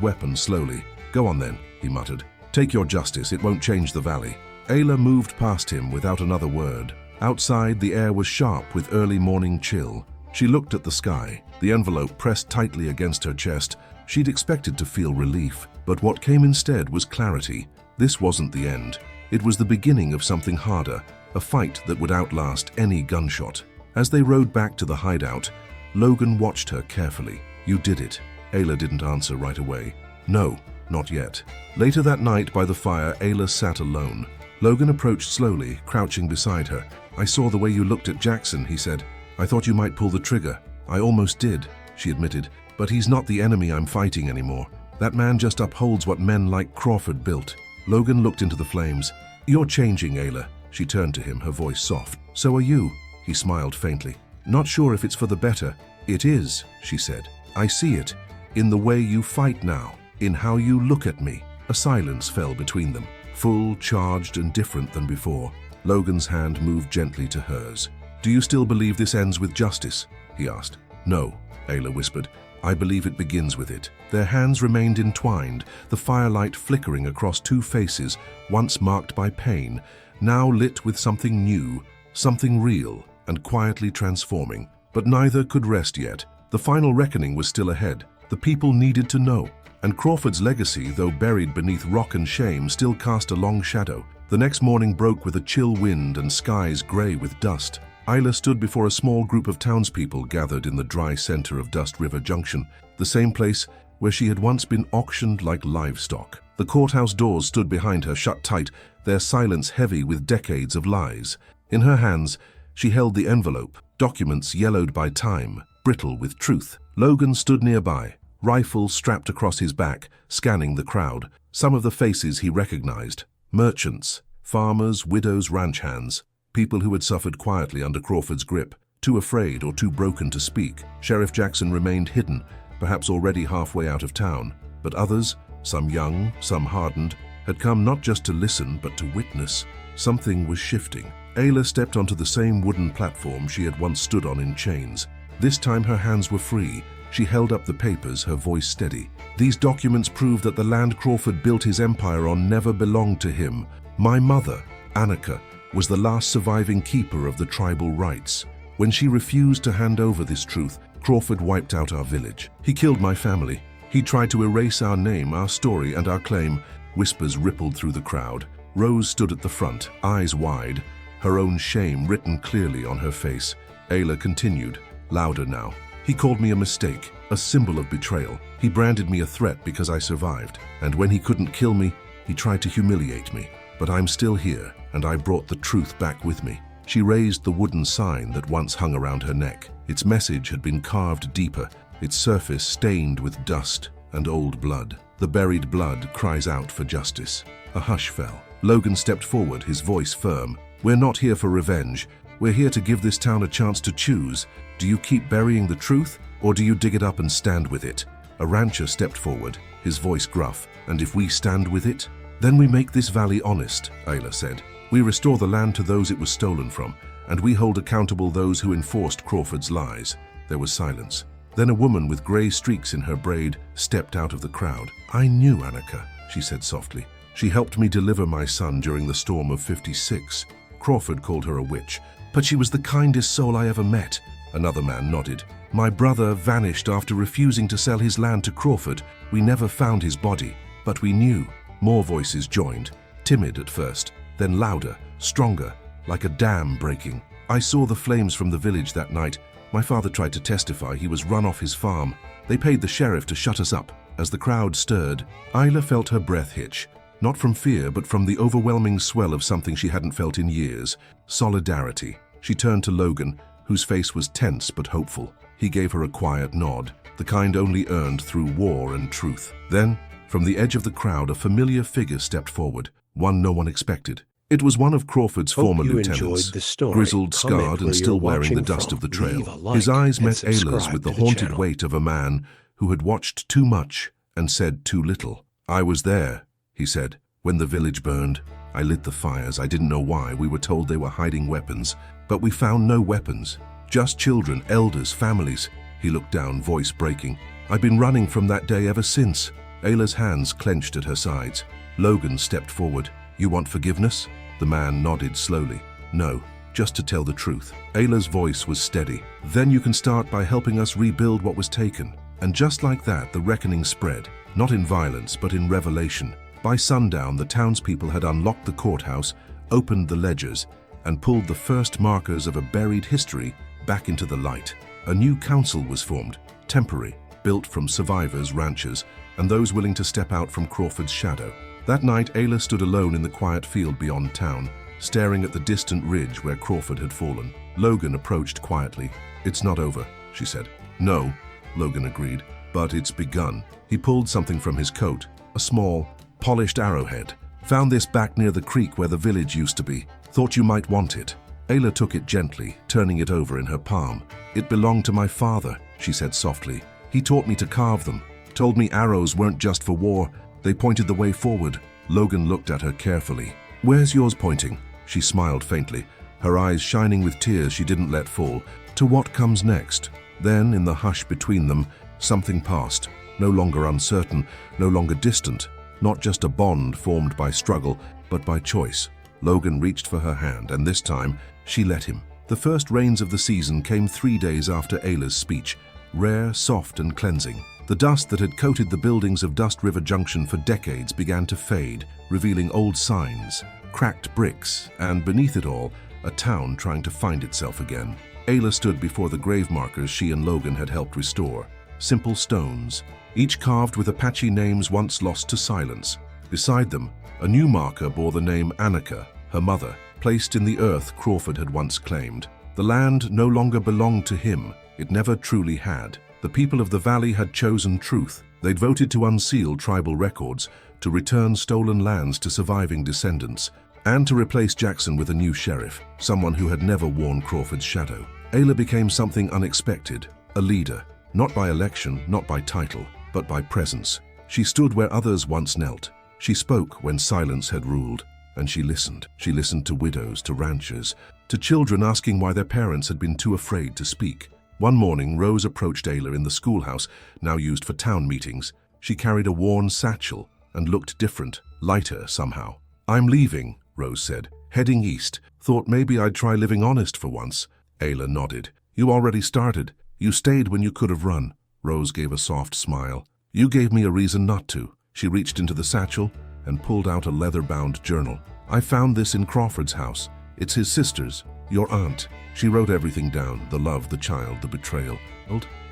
weapon slowly. "Go on then," he muttered. "Take your justice. It won't change the valley." Ayla moved past him without another word. Outside, the air was sharp with early morning chill. She looked at the sky, the envelope pressed tightly against her chest. She'd expected to feel relief, but what came instead was clarity. This wasn't the end. It was the beginning of something harder, a fight that would outlast any gunshot. As they rode back to the hideout, Logan watched her carefully. "You did it." Ayla didn't answer right away. "No, not yet." Later that night by the fire, Ayla sat alone. Logan approached slowly, crouching beside her. "I saw the way you looked at Jackson," he said. "I thought you might pull the trigger." "I almost did," she admitted. "But he's not the enemy I'm fighting anymore. That man just upholds what men like Crawford built." Logan looked into the flames. "You're changing, Ayla." She turned to him, her voice soft. "So are you." He smiled faintly. "Not sure if it's for the better." "It is," she said. "I see it. In the way you fight now. In how you look at me." A silence fell between them, full, charged, and different than before. Logan's hand moved gently to hers. "Do you still believe this ends with justice?" he asked. "No," Ayla whispered. "I believe it begins with it." Their hands remained entwined, the firelight flickering across two faces, once marked by pain, now lit with something new, something real, and quietly transforming. But neither could rest yet. The final reckoning was still ahead. The people needed to know. And Crawford's legacy, though buried beneath rock and shame, still cast a long shadow. The next morning broke with a chill wind and skies grey with dust. Ayla stood before a small group of townspeople gathered in the dry center of Dust River Junction, the same place where she had once been auctioned like livestock. The courthouse doors stood behind her, shut tight, their silence heavy with decades of lies. In her hands, she held the envelope, documents yellowed by time, brittle with truth. Logan stood nearby, rifle strapped across his back, scanning the crowd. Some of the faces he recognized. Merchants, farmers, widows, ranch hands, people who had suffered quietly under Crawford's grip, too afraid or too broken to speak. Sheriff Jackson remained hidden, perhaps already halfway out of town. But others, some young, some hardened, had come not just to listen but to witness. Something was shifting. Ayla stepped onto the same wooden platform she had once stood on in chains. This time her hands were free. She held up the papers, her voice steady. These documents prove that the land Crawford built his empire on never belonged to him. My mother, Annika, was the last surviving keeper of the tribal rights. When she refused to hand over this truth, Crawford wiped out our village. He killed my family. He tried to erase our name, our story, and our claim. Whispers rippled through the crowd. Rose stood at the front, eyes wide, her own shame written clearly on her face. Ayla continued, louder now. He called me a mistake, a symbol of betrayal. He branded me a threat because I survived. And when he couldn't kill me, he tried to humiliate me. But I'm still here, and I brought the truth back with me. She raised the wooden sign that once hung around her neck. Its message had been carved deeper, its surface stained with dust and old blood. The buried blood cries out for justice. A hush fell. Logan stepped forward, his voice firm. We're not here for revenge. We're here to give this town a chance to choose. Do you keep burying the truth, or do you dig it up and stand with it? A rancher stepped forward, his voice gruff. And if we stand with it? Then we make this valley honest, Ayla said. We restore the land to those it was stolen from, and we hold accountable those who enforced Crawford's lies. There was silence. Then a woman with grey streaks in her braid stepped out of the crowd. I knew Annika, she said softly. She helped me deliver my son during the storm of '56. Crawford called her a witch, but she was the kindest soul I ever met. Another man nodded. My brother vanished after refusing to sell his land to Crawford. We never found his body, but we knew. More voices joined, timid at first, then louder, stronger, like a dam breaking. I saw the flames from the village that night. My father tried to testify. He was run off his farm. They paid the sheriff to shut us up. As the crowd stirred, Ayla felt her breath hitch. Not from fear, but from the overwhelming swell of something she hadn't felt in years. Solidarity. She turned to Logan, whose face was tense but hopeful. He gave her a quiet nod, the kind only earned through war and truth. Then, from the edge of the crowd, a familiar figure stepped forward, one no one expected. It was one of Crawford's former lieutenants, grizzled, scarred, and still wearing the dust of the trail. His eyes met Ayla's with the haunted weight of a man who had watched too much and said too little. I was there, he said, when the village burned. I lit the fires. I didn't know why. We were told they were hiding weapons, but we found no weapons. Just children, elders, families. He looked down, voice breaking. I've been running from that day ever since. Ayla's hands clenched at her sides. Logan stepped forward. You want forgiveness? The man nodded slowly. No, just to tell the truth. Ayla's voice was steady. Then you can start by helping us rebuild what was taken. And just like that, the reckoning spread, not in violence, but in revelation. By sundown, the townspeople had unlocked the courthouse, opened the ledgers, and pulled the first markers of a buried history back into the light. A new council was formed, temporary, built from survivors, ranchers, and those willing to step out from Crawford's shadow. That night, Ayla stood alone in the quiet field beyond town, staring at the distant ridge where Crawford had fallen. Logan approached quietly. It's not over, she said. No, Logan agreed, but it's begun. He pulled something from his coat, a small, polished arrowhead. Found this back near the creek where the village used to be. Thought you might want it. Ayla took it gently, turning it over in her palm. It belonged to my father, she said softly. He taught me to carve them. Told me arrows weren't just for war. They pointed the way forward. Logan looked at her carefully. Where's yours pointing? She smiled faintly, her eyes shining with tears she didn't let fall. To what comes next? Then, in the hush between them, something passed. No longer uncertain, no longer distant. Not just a bond formed by struggle, but by choice. Logan reached for her hand, and this time, she let him. The first rains of the season came 3 days after Ayla's speech, rare, soft, and cleansing. The dust that had coated the buildings of Dust River Junction for decades began to fade, revealing old signs, cracked bricks, and beneath it all, a town trying to find itself again. Ayla stood before the grave markers she and Logan had helped restore. Simple stones, each carved with Apache names once lost to silence. Beside them, a new marker bore the name Annika, her mother, placed in the earth Crawford had once claimed. The land no longer belonged to him. It never truly had. The people of the valley had chosen truth. They'd voted to unseal tribal records, to return stolen lands to surviving descendants, and to replace Jackson with a new sheriff, someone who had never worn Crawford's shadow. Ayla became something unexpected, a leader, not by election, not by title, but by presence. She stood where others once knelt. She spoke when silence had ruled, and she listened. She listened to widows, to ranchers, to children asking why their parents had been too afraid to speak. One morning, Rose approached Ayla in the schoolhouse, now used for town meetings. She carried a worn satchel and looked different, lighter somehow. "I'm leaving," Rose said, "heading east. Thought maybe I'd try living honest for once." Ayla nodded. "You already started. You stayed when you could have run." Rose gave a soft smile. "You gave me a reason not to." She reached into the satchel and pulled out a leather-bound journal. "I found this in Crawford's house. It's his sister's, your aunt." She wrote everything down, the love, the child, the betrayal.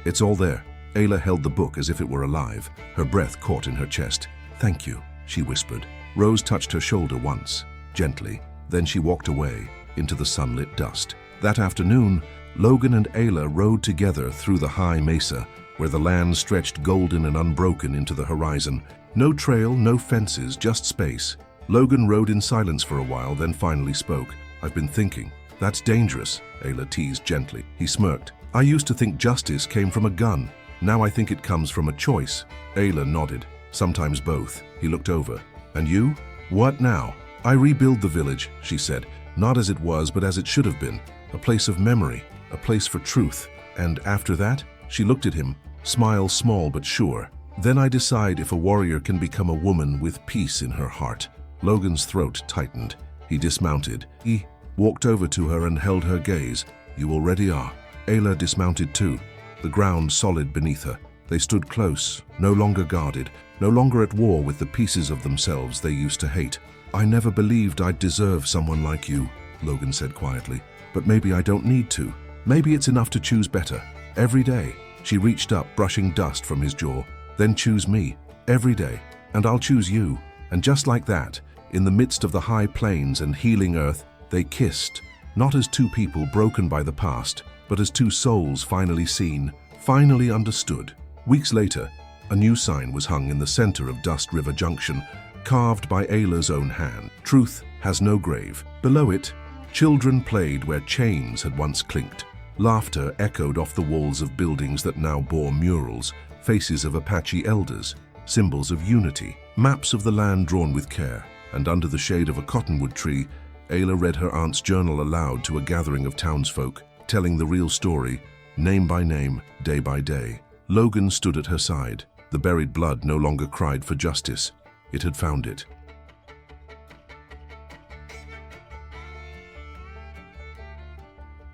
"It's all there." Ayla held the book as if it were alive. Her breath caught in her chest. "Thank you," she whispered. Rose touched her shoulder once, gently. Then she walked away into the sunlit dust. That afternoon, Logan and Ayla rode together through the high mesa, where the land stretched golden and unbroken into the horizon. No trail, no fences, just space. Logan rode in silence for a while, then finally spoke. "I've been thinking." "That's dangerous," Ayla teased gently. He smirked. "I used to think justice came from a gun. Now I think it comes from a choice." Ayla nodded. "Sometimes both." He looked over. "And you? What now?" "I rebuild the village," she said. "Not as it was, but as it should have been. A place of memory, a place for truth. And after that?" She looked at him, smile small but sure. "Then I decide if a warrior can become a woman with peace in her heart." Logan's throat tightened. He dismounted. He walked over to her and held her gaze. "You already are." Ayla dismounted too, the ground solid beneath her. They stood close, no longer guarded, no longer at war with the pieces of themselves they used to hate. "I never believed I'd deserve someone like you," Logan said quietly. "But maybe I don't need to. Maybe it's enough to choose better. Every day." She reached up, brushing dust from his jaw. "Then choose me. Every day. And I'll choose you." And just like that, in the midst of the high plains and healing earth, they kissed, not as two people broken by the past, but as two souls finally seen, finally understood. Weeks later, a new sign was hung in the center of Dust River Junction, carved by Ayla's own hand. "Truth has no grave." Below it, children played where chains had once clinked. Laughter echoed off the walls of buildings that now bore murals, faces of Apache elders, symbols of unity, maps of the land drawn with care. And under the shade of a cottonwood tree, Ayla read her aunt's journal aloud to a gathering of townsfolk, telling the real story, name by name, day by day. Logan stood at her side. The buried blood no longer cried for justice. It had found it.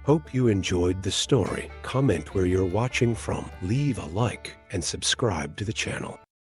Hope you enjoyed the story. Comment where you're watching from, leave a like, and subscribe to the channel.